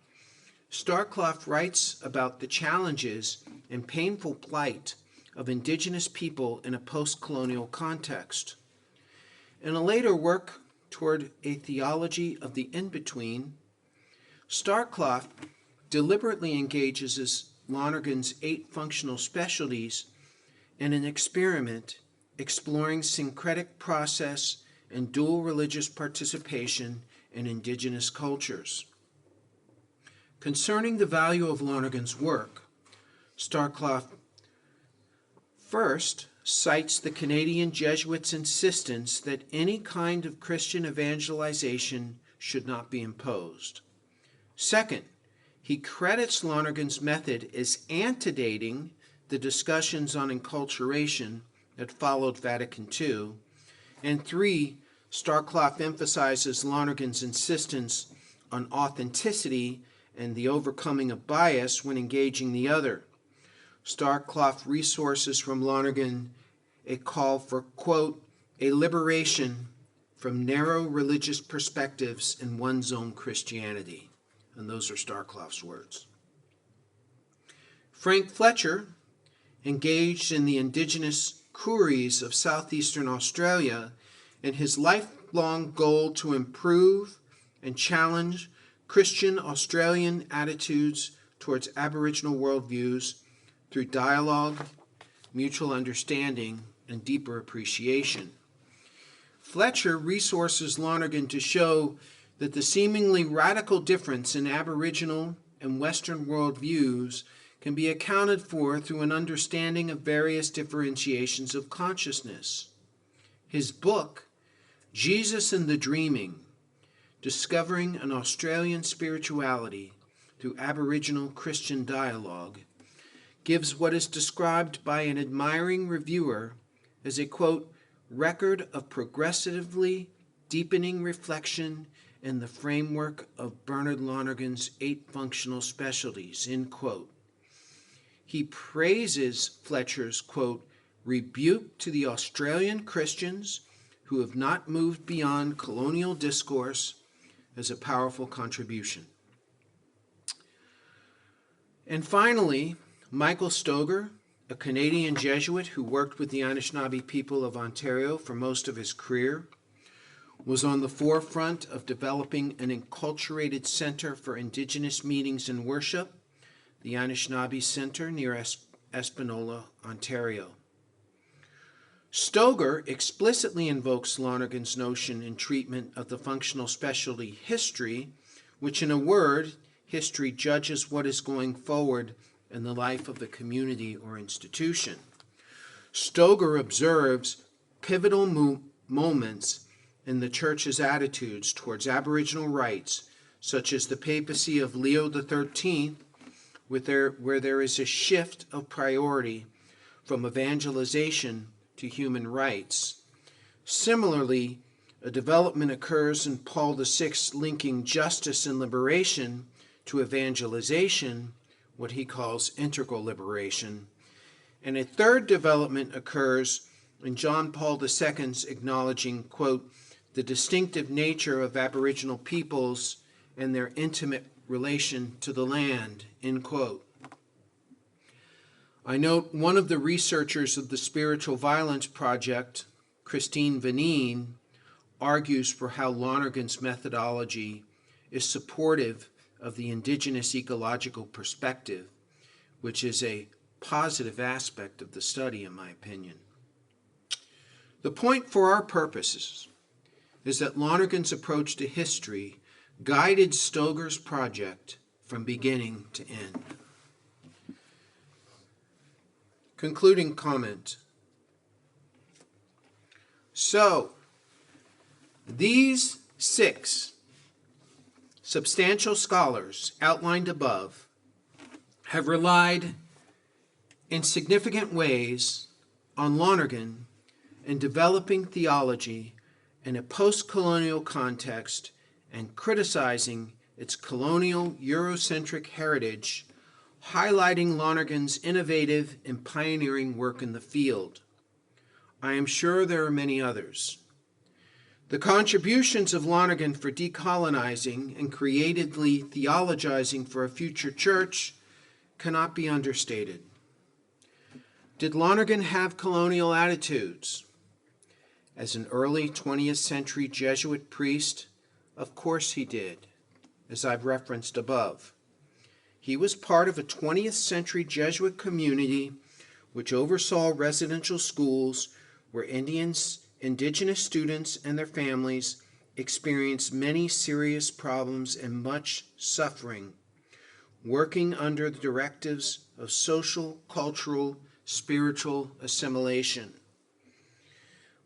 Starclough writes about the challenges and painful plight of indigenous people in a post-colonial context. In a later work toward a theology of the in-between, Starclough deliberately engages Lonergan's 8 functional specialties in an experiment exploring syncretic process and dual religious participation in indigenous cultures. Concerning the value of Lonergan's work, Starclough first cites the Canadian Jesuits' insistence that any kind of Christian evangelization should not be imposed. Second, he credits Lonergan's method as antedating the discussions on enculturation that followed Vatican II. And 3, Starclough emphasizes Lonergan's insistence on authenticity and the overcoming of bias when engaging the other. Starclough resources from Lonergan a call for, quote, a liberation from narrow religious perspectives in one's own Christianity. And those are Starclough's words. Frank Fletcher, engaged in the indigenous Kooris of southeastern Australia, in his lifelong goal to improve and challenge Christian Australian attitudes towards Aboriginal worldviews through dialogue, mutual understanding, and deeper appreciation. Fletcher resources Lonergan to show that the seemingly radical difference in Aboriginal and Western worldviews can be accounted for through an understanding of various differentiations of consciousness. His book, Jesus and the Dreaming, Discovering an Australian Spirituality Through Aboriginal Christian Dialogue, gives what is described by an admiring reviewer as a, quote, record of progressively deepening reflection in the framework of Bernard Lonergan's 8 functional specialties, end quote. He praises Fletcher's, quote, rebuke to the Australian Christians who have not moved beyond colonial discourse as a powerful contribution. And finally, Michael Stoger, a Canadian Jesuit who worked with the Anishinaabe people of Ontario for most of his career, was on the forefront of developing an enculturated center for Indigenous meetings and worship, the Anishinaabe Center near Espanola, Ontario. Stoger explicitly invokes Lonergan's notion and treatment of the functional specialty history, which in a word, history judges what is going forward in the life of the community or institution. Stoger observes pivotal moments in the Church's attitudes towards Aboriginal rights, such as the papacy of Leo XIII, where there is a shift of priority from evangelization to human rights. Similarly, a development occurs in Paul VI linking justice and liberation to evangelization, what he calls integral liberation. And a third development occurs in John Paul II's acknowledging, quote, the distinctive nature of Aboriginal peoples and their intimate relation to the land, end quote. I note one of the researchers of the Spiritual Violence Project, Christine Vanine, argues for how Lonergan's methodology is supportive of the Indigenous ecological perspective, which is a positive aspect of the study, in my opinion. The point for our purposes is that Lonergan's approach to history guided Stoger's project from beginning to end. Concluding comment. So, these 6 substantial scholars outlined above have relied in significant ways on Lonergan in developing theology in a post-colonial context and criticizing its colonial Eurocentric heritage, highlighting Lonergan's innovative and pioneering work in the field. I am sure there are many others. The contributions of Lonergan for decolonizing and creatively theologizing for a future church cannot be understated. Did Lonergan have colonial attitudes? As an early 20th century Jesuit priest, of course he did, as I've referenced above. He was part of a 20th century Jesuit community which oversaw residential schools where indigenous students and their families experienced many serious problems and much suffering, working under the directives of social, cultural, spiritual assimilation.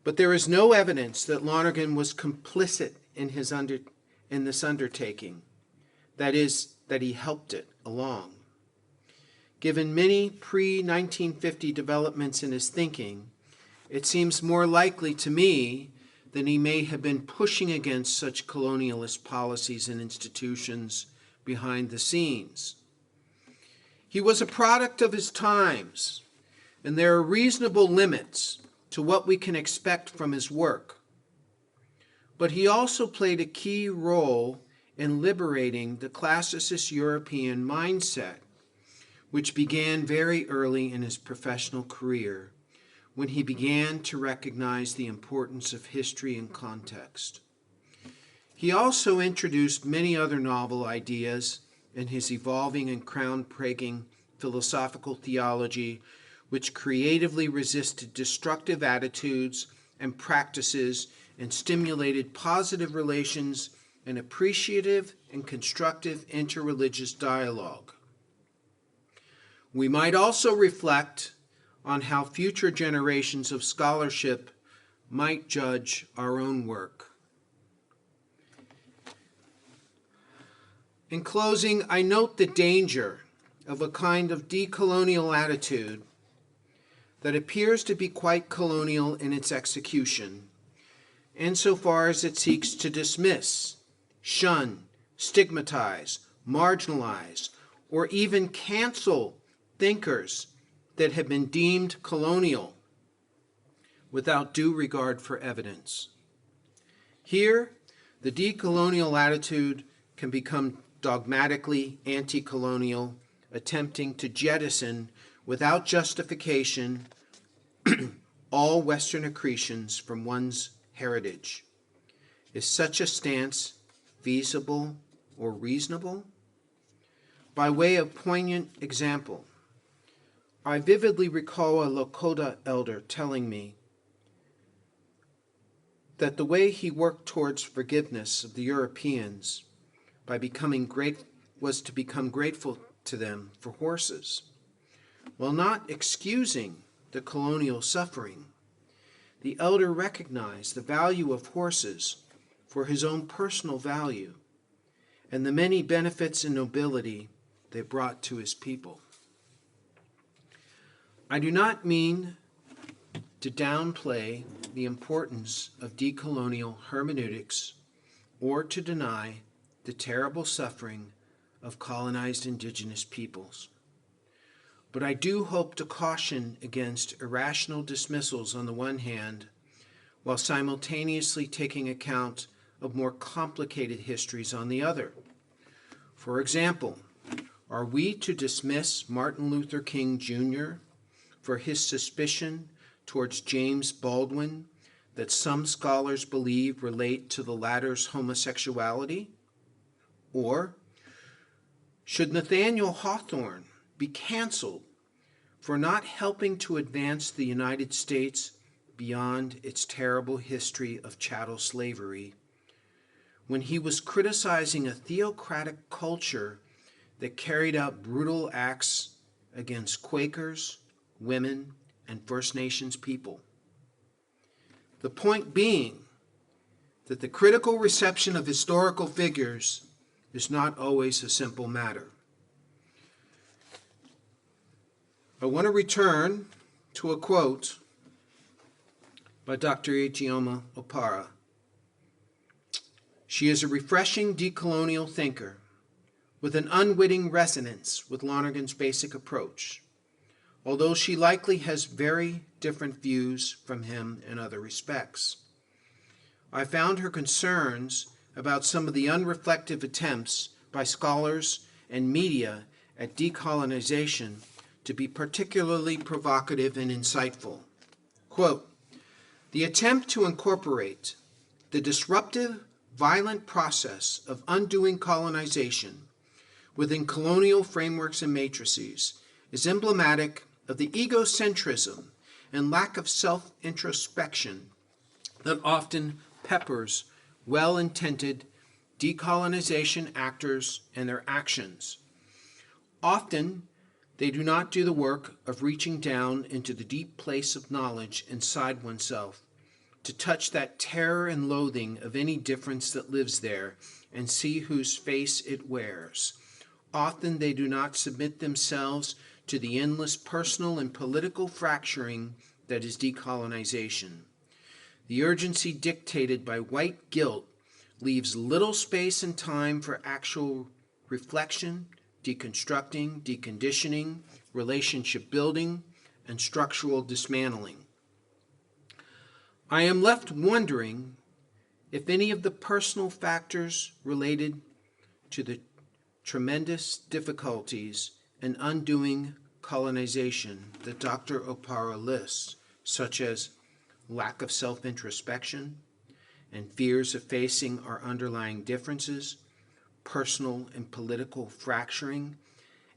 But there is no evidence that Lonergan was complicit in this undertaking. That is, that he helped it along. Given many pre-1950 developments in his thinking, it seems more likely to me that he may have been pushing against such colonialist policies and institutions behind the scenes. He was a product of his times, and there are reasonable limits to what we can expect from his work. But he also played a key role in liberating the classicist European mindset, which began very early in his professional career, when he began to recognize the importance of history and context. He also introduced many other novel ideas in his evolving and groundbreaking philosophical theology, which creatively resisted destructive attitudes and practices and stimulated positive relations and appreciative and constructive interreligious dialogue. We might also reflect on how future generations of scholarship might judge our own work. In closing, I note the danger of a kind of decolonial attitude that appears to be quite colonial in its execution, insofar as it seeks to dismiss, shun, stigmatize, marginalize, or even cancel thinkers that have been deemed colonial without due regard for evidence. Here, the decolonial attitude can become dogmatically anti-colonial, attempting to jettison without justification all Western accretions from one's heritage. Is such a stance feasible or reasonable? By way of poignant example, I vividly recall a Lakota elder telling me that the way he worked towards forgiveness of the Europeans was to become grateful to them for horses. While not excusing the colonial suffering, the elder recognized the value of horses for his own personal value and the many benefits and nobility they brought to his people. I do not mean to downplay the importance of decolonial hermeneutics or to deny the terrible suffering of colonized indigenous peoples. But I do hope to caution against irrational dismissals on the one hand, while simultaneously taking account of more complicated histories on the other. For example, are we to dismiss Martin Luther King Jr. for his suspicion towards James Baldwin that some scholars believe relate to the latter's homosexuality? Or should Nathaniel Hawthorne be canceled for not helping to advance the United States beyond its terrible history of chattel slavery, when he was criticizing a theocratic culture that carried out brutal acts against Quakers, women, and First Nations people? The point being that the critical reception of historical figures is not always a simple matter. I want to return to a quote by Dr. Ijeoma Opara. She is a refreshing decolonial thinker with an unwitting resonance with Lonergan's basic approach, although she likely has very different views from him in other respects. I found her concerns about some of the unreflective attempts by scholars and media at decolonization to be particularly provocative and insightful. Quote, "The attempt to incorporate the disruptive, violent process of undoing colonization within colonial frameworks and matrices is emblematic of the egocentrism and lack of self-introspection that often peppers well-intended decolonization actors and their actions. Often, they do not do the work of reaching down into the deep place of knowledge inside oneself to touch that terror and loathing of any difference that lives there and see whose face it wears. Often they do not submit themselves to the endless personal and political fracturing that is decolonization. The urgency dictated by white guilt leaves little space and time for actual reflection, deconstructing, deconditioning, relationship building, and structural dismantling. I am left wondering if any of the personal factors related to the tremendous difficulties in undoing colonization that Dr. Opara lists, such as lack of self-introspection and fears of facing our underlying differences, personal and political fracturing,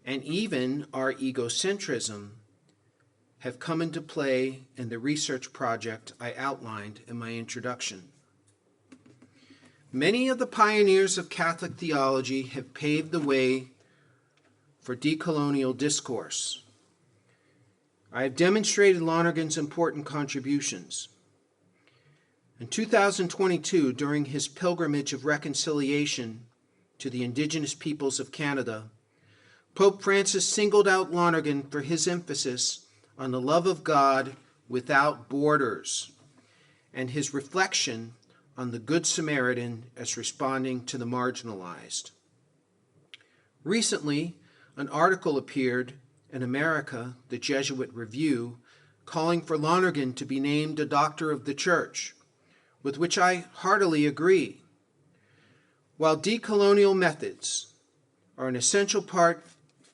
and even our egocentrism, have come into play in the research project I outlined in my introduction. Many of the pioneers of Catholic theology have paved the way for decolonial discourse. I have demonstrated Lonergan's important contributions. In 2022, during his pilgrimage of reconciliation to the Indigenous peoples of Canada, Pope Francis singled out Lonergan for his emphasis on the love of God without borders and his reflection on the Good Samaritan as responding to the marginalized. Recently, an article appeared in America, the Jesuit Review, calling for Lonergan to be named a Doctor of the Church, with which I heartily agree. While decolonial methods are an essential part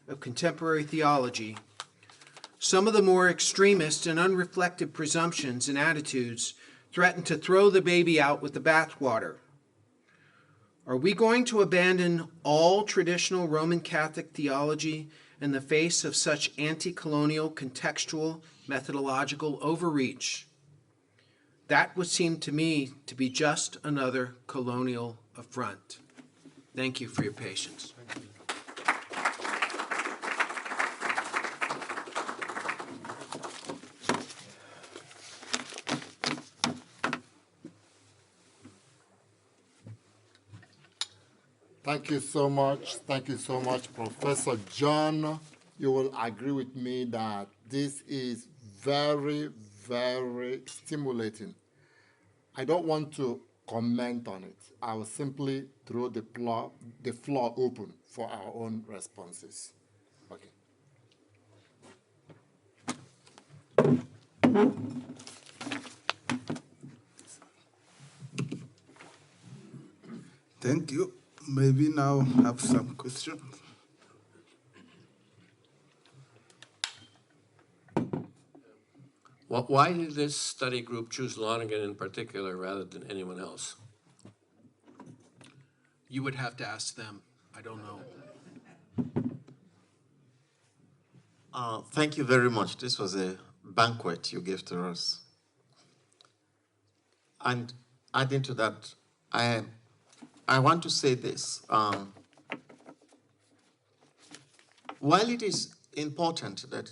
of contemporary theology, some of the more extremist and unreflective presumptions and attitudes threaten to throw the baby out with the bathwater. Are we going to abandon all traditional Roman Catholic theology in the face of such anti-colonial, contextual, methodological overreach? That would seem to me to be just another colonial affront. Thank you for your patience. Thank you so much. Thank you so much, Professor John. You will agree with me that this is very, very stimulating. I don't want to comment on it. I will simply throw the floor open for our own responses. Okay. Thank you. Maybe now have some questions. Why did this study group choose Lonergan in particular rather than anyone else? You would have to ask them. I don't know. Thank you very much. This was a banquet you gave to us. And adding to that, I want to say this. While it is important that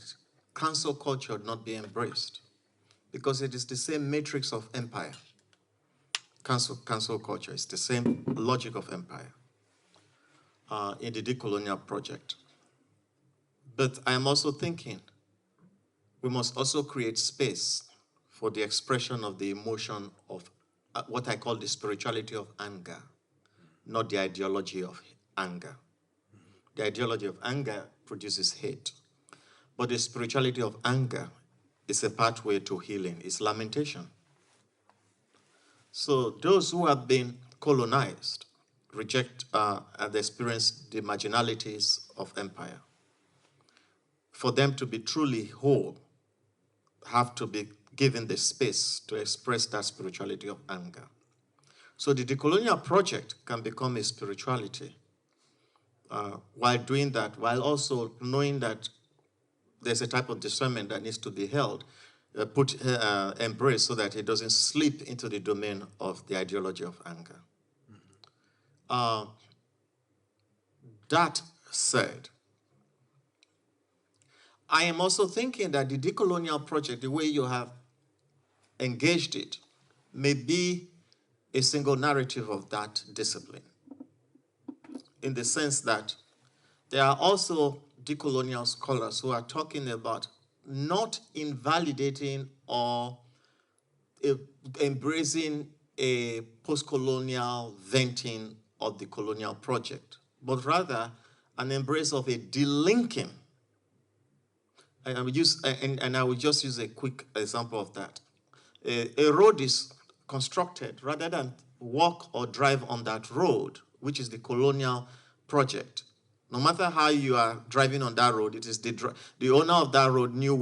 cancel culture not be embraced, because it is the same matrix of empire, cancel culture is the same logic of empire in the decolonial project. But I am also thinking we must also create space for the expression of the emotion of what I call the spirituality of anger, not the ideology of anger. The ideology of anger produces hate, but the spirituality of anger is a pathway to healing, it's lamentation. So those who have been colonized reject and experience the marginalities of empire. For them to be truly whole, have to be given the space to express that spirituality of anger. So the decolonial project can become a spirituality while doing that, while also knowing that there's a type of discernment that needs to be held, embraced so that it doesn't slip into the domain of the ideology of anger. That said, I am also thinking that the decolonial project, the way you have engaged it, may be a single narrative of that discipline, in the sense that there are also decolonial scholars who are talking about not invalidating or embracing a post-colonial venting of the colonial project, but rather an embrace of a delinking. And I will just use a quick example of that. A road is constructed rather than walk or drive on that road, which is the colonial project. No matter how you are driving on that road, it is the owner of that road knew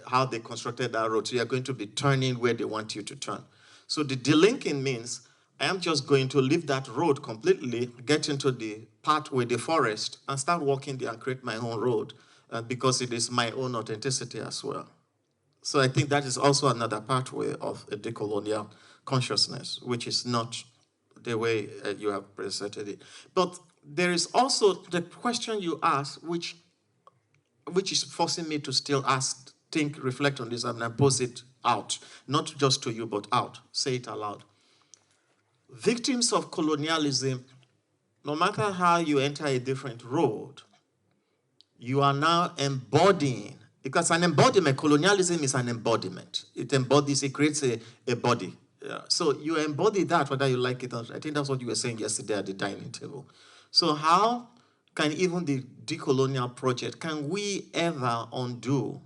how they constructed that road, so you are going to be turning where they want you to turn. So the delinking means I am just going to leave that road completely, get into the pathway, the forest, and start walking there and create my own road because it is my own authenticity as well. So I think that is also another pathway of a decolonial consciousness, which is not the way you have presented it. But there is also the question you ask, which is forcing me to still ask, think, reflect on this, and then pose it out, not just to you, but out. Say it aloud. Victims of colonialism, no matter how you enter a different road, you are now embodying, because an embodiment, colonialism is an embodiment. It creates a body. Yeah. So you embody that whether you like it or not. I think that's what you were saying yesterday at the dining table. So how can even the decolonial project, can we ever undo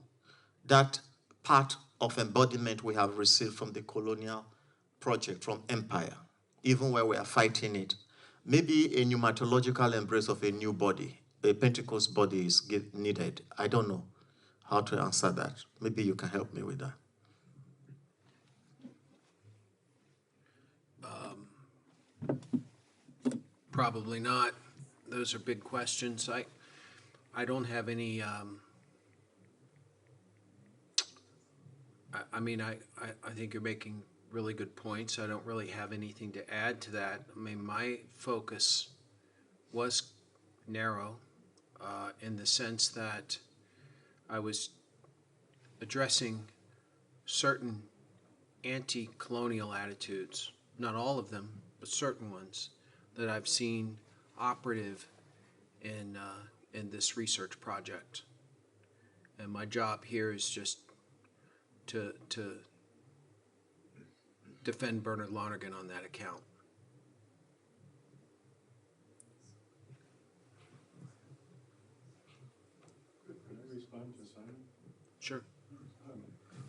that part of embodiment we have received from the colonial project, from empire, even where we are fighting it? Maybe a pneumatological embrace of a new body, a Pentecost body is needed. I don't know how to answer that. Maybe you can help me with that. Probably not. Those are big questions. I don't have any. I think you're making really good points. I don't really have anything to add to that. I mean, my focus was narrow in the sense that I was addressing certain anti-colonial attitudes, not all of them, but certain ones that I've seen operative in this research project. And my job here is just to defend Bernard Lonergan on that account. Can I respond to Simon? Sure.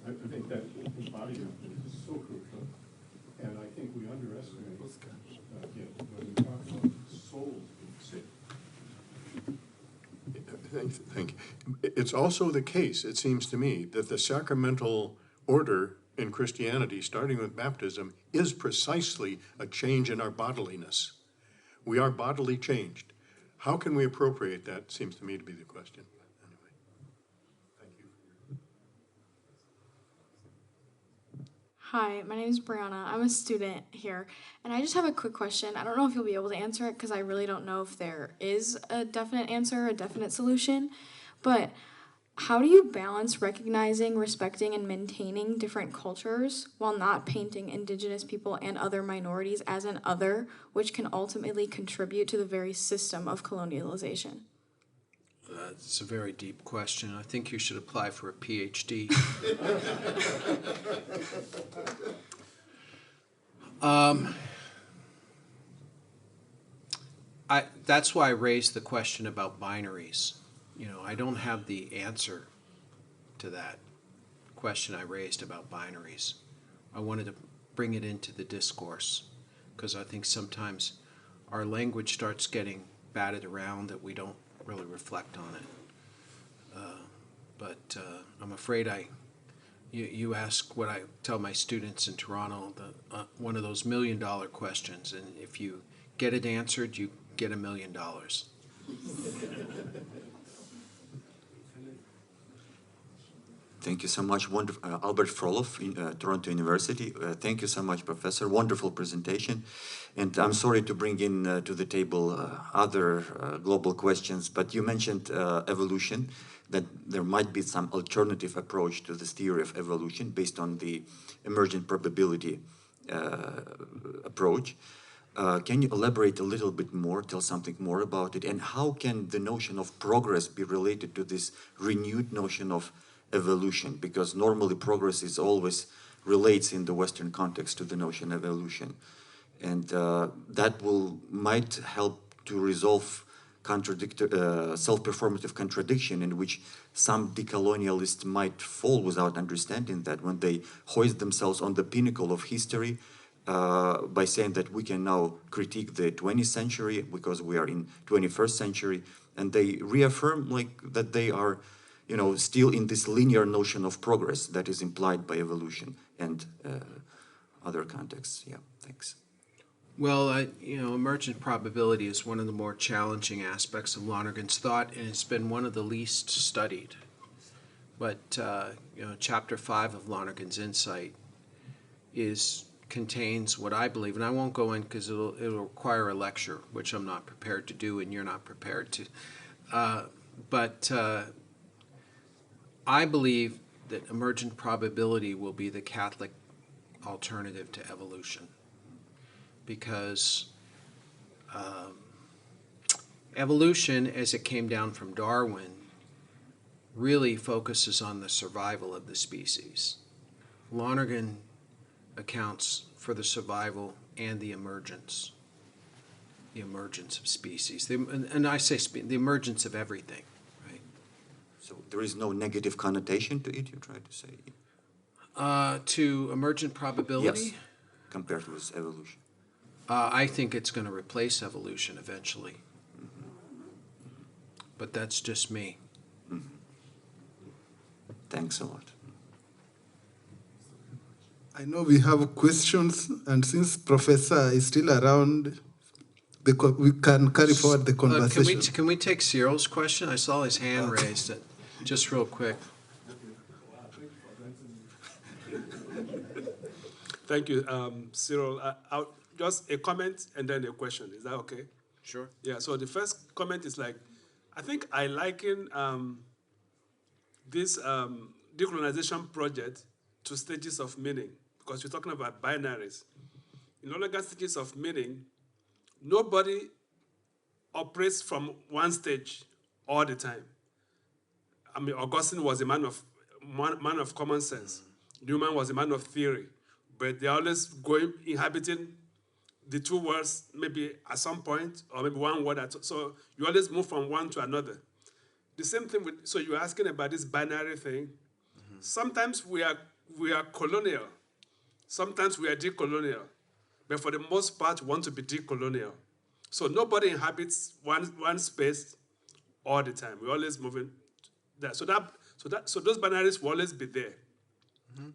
I think that embodiment is so crucial, and I think we underestimate when we talk about souls being saved. Thank you. It's also the case, it seems to me, that the sacramental order in Christianity, starting with baptism, is precisely a change in our bodiliness. We are bodily changed. How can we appropriate that, seems to me to be the question. Anyway, thank you. Hi, my name is Brianna. I'm a student here, and I just have a quick question. I don't know if you'll be able to answer it because I really don't know if there is a definite answer, a definite solution, but how do you balance recognizing, respecting, and maintaining different cultures while not painting Indigenous people and other minorities as an other, which can ultimately contribute to the very system of colonialization? That's a very deep question. I think you should apply for a PhD. That's why I raised the question about binaries. I don't have the answer to that question I raised about binaries. I wanted to bring it into the discourse, because I think sometimes our language starts getting batted around that we don't really reflect on it. But I'm afraid you ask what I tell my students in Toronto, one of those $1 million questions, and if you get it answered, you get $1 million. Thank you so much, Albert Froloff, Toronto University. Thank you so much, Professor. Wonderful presentation. And I'm sorry to bring in to the table other global questions, but you mentioned evolution, that there might be some alternative approach to this theory of evolution based on the emergent probability approach. Can you elaborate a little bit more, tell something more about it? And how can the notion of progress be related to this renewed notion of evolution? Because normally progress is always relates in the Western context to the notion of evolution. And that might help to resolve self-performative contradiction in which some decolonialists might fall without understanding that when they hoist themselves on the pinnacle of history by saying that we can now critique the 20th century because we are in 21st century, and they reaffirm that they are still in this linear notion of progress that is implied by evolution and other contexts. Yeah, thanks. Well, emergent probability is one of the more challenging aspects of Lonergan's thought, and it's been one of the least studied. But Chapter 5 of Lonergan's Insight contains what I believe, and I won't go in because it'll require a lecture, which I'm not prepared to do, and you're not prepared to. But I believe that emergent probability will be the Catholic alternative to evolution, because evolution, as it came down from Darwin, really focuses on the survival of the species. Lonergan accounts for the survival and the emergence of species. And I say the emergence of everything. So there is no negative connotation to it, you try to say? To emergent probability? Yes, compared with evolution. I think it's going to replace evolution eventually. But that's just me. Thanks a lot. I know we have questions, and since Professor is still around, we can carry forward the conversation. Can we take Cyril's question? I saw his hand raised. Just real quick. Thank you, Cyril. Just a comment and then a question. Is that okay? Sure. Yeah, so the first comment is I think I liken this decolonization project to stages of meaning, because we're talking about binaries. In Lonergan stages of meaning, nobody operates from one stage all the time. I mean, Augustine was a man of common sense. Newman was a man of theory. But they're always inhabiting the two words, maybe at some point, or maybe one word. So you always move from one to another. The same thing so you're asking about this binary thing. Mm-hmm. Sometimes we are colonial. Sometimes we are decolonial. But for the most part, we want to be decolonial. So nobody inhabits one space all the time. We're always moving there. So those binaries will always be there. Mm-hmm.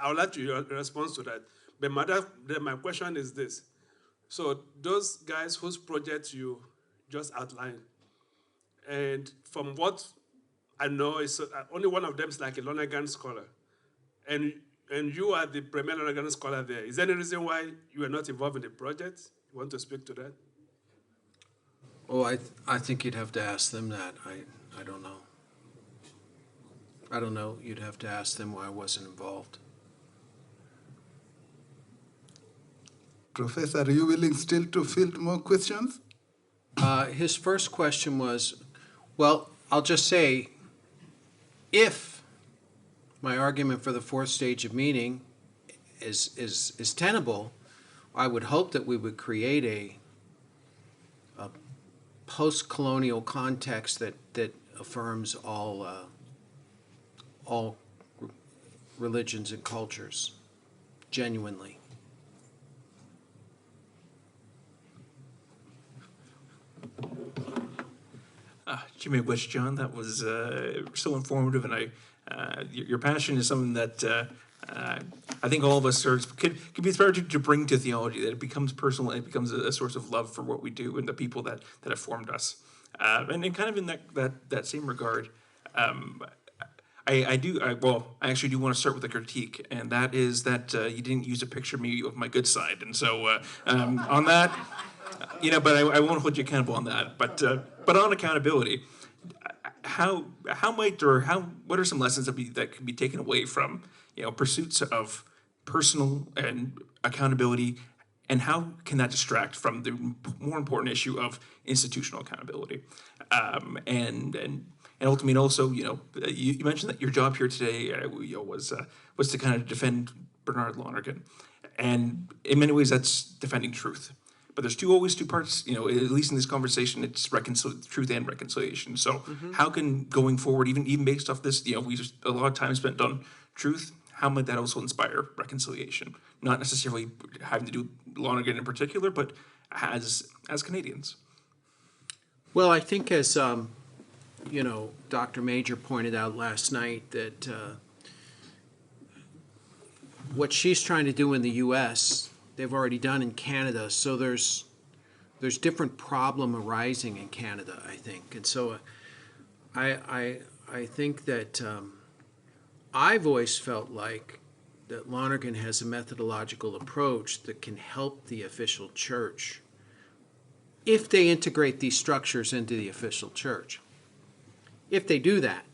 I would like your response to that. But my question is this. So those guys whose project you just outlined, and from what I know, only one of them is like a Lonergan scholar. And you are the premier Lonergan scholar there. Is there any reason why you are not involved in the project? You want to speak to that? Oh, I think you'd have to ask them that. I don't know. I don't know. You'd have to ask them why I wasn't involved. Professor, are you willing still to field more questions? His first question was, well, I'll just say, if my argument for the fourth stage of meaning is tenable, I would hope that we would create a post-colonial context that affirms all religions and cultures, genuinely. Jimmy West, John, that was so informative, and your passion is something that I think all of us could be inspired to bring to theology, that it becomes personal and it becomes a source of love for what we do and the people that have formed us. And kind of in that same regard, I actually do want to start with a critique, and that is that you didn't use a picture of me of my good side, and so on that, but I won't hold you accountable on that. But on accountability, what are some lessons that can be taken away from pursuits of personal and accountability, and how can that distract from the more important issue of institutional accountability? And ultimately, also, you mentioned that your job here today was to kind of defend Bernard Lonergan, and in many ways that's defending truth. But there's always two parts, at least in this conversation, it's truth and reconciliation. So how can, going forward, even based off this, we just a lot of time spent on truth, how might that also inspire reconciliation? Not necessarily having to do Lonergan in particular, but as Canadians. Well, I think as Dr. Major pointed out last night, that what she's trying to do in the U.S., they've already done in Canada. So there's different problem arising in Canada, I think. And so I think that I've always felt like that Lonergan has a methodological approach that can help the official church if they integrate these structures into the official church. If they do that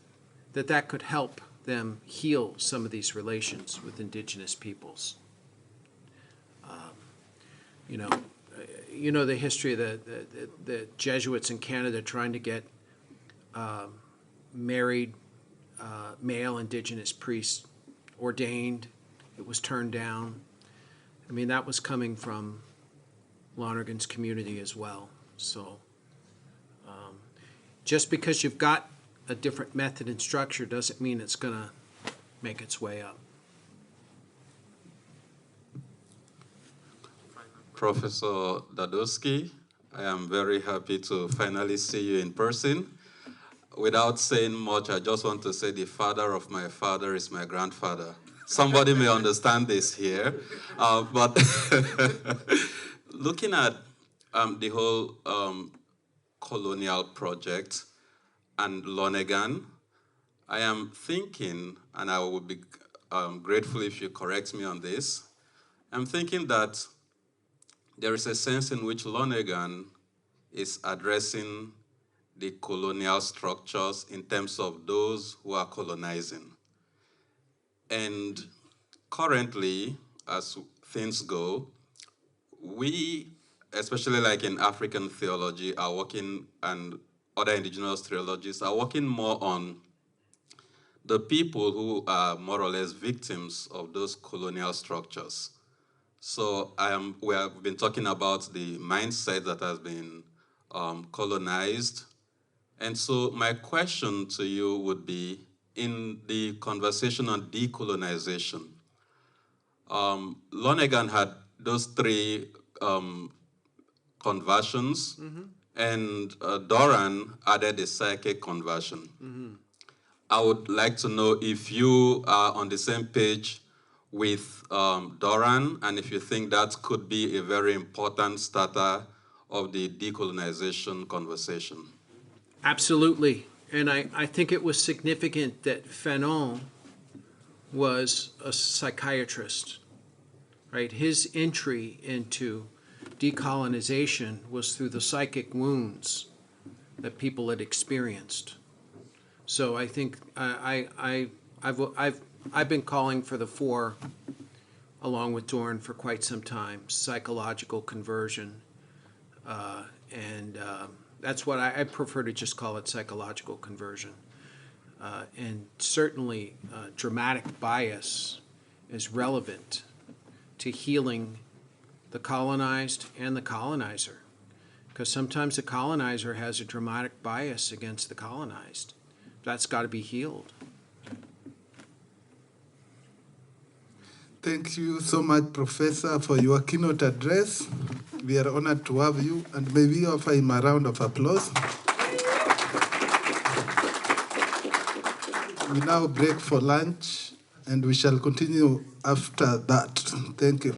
could help them heal some of these relations with Indigenous peoples. The history of the Jesuits in Canada trying to get married male Indigenous priests ordained. It was turned down. I mean, that was coming from Lonergan's community as well. So just because you've got a different method and structure doesn't mean it's going to make its way up. Professor Dadosky, I am very happy to finally see you in person. Without saying much, I just want to say the father of my father is my grandfather. Somebody may understand this here, but looking at the whole colonial project and Lonergan, I am thinking, and I would be grateful if you correct me on this, I'm thinking that there is a sense in which Lonergan is addressing the colonial structures in terms of those who are colonizing. And currently, as things go, we, especially like in African theology, are working, and other indigenous theologies are working more on the people who are more or less victims of those colonial structures. So we have been talking about the mindset that has been colonized. And so my question to you would be, in the conversation on decolonization, Lonergan had those three conversions, and Doran added a psychic conversion. I would like to know if you are on the same page with Doran, and if you think that could be a very important starter of the decolonization conversation. Absolutely. And I think it was significant that Fanon was a psychiatrist, right? His entry into decolonization was through the psychic wounds that people had experienced. So I think I've been calling for the four, along with Doran, for quite some time: psychological conversion, and that's what I prefer to just call it, psychological conversion. And certainly dramatic bias is relevant to healing the colonized and the colonizer, because sometimes the colonizer has a dramatic bias against the colonized. That's got to be healed. Thank you so much, Professor, for your keynote address. We are honored to have you, and may we offer him a round of applause. we now break for lunch, and we shall continue after that. Thank you.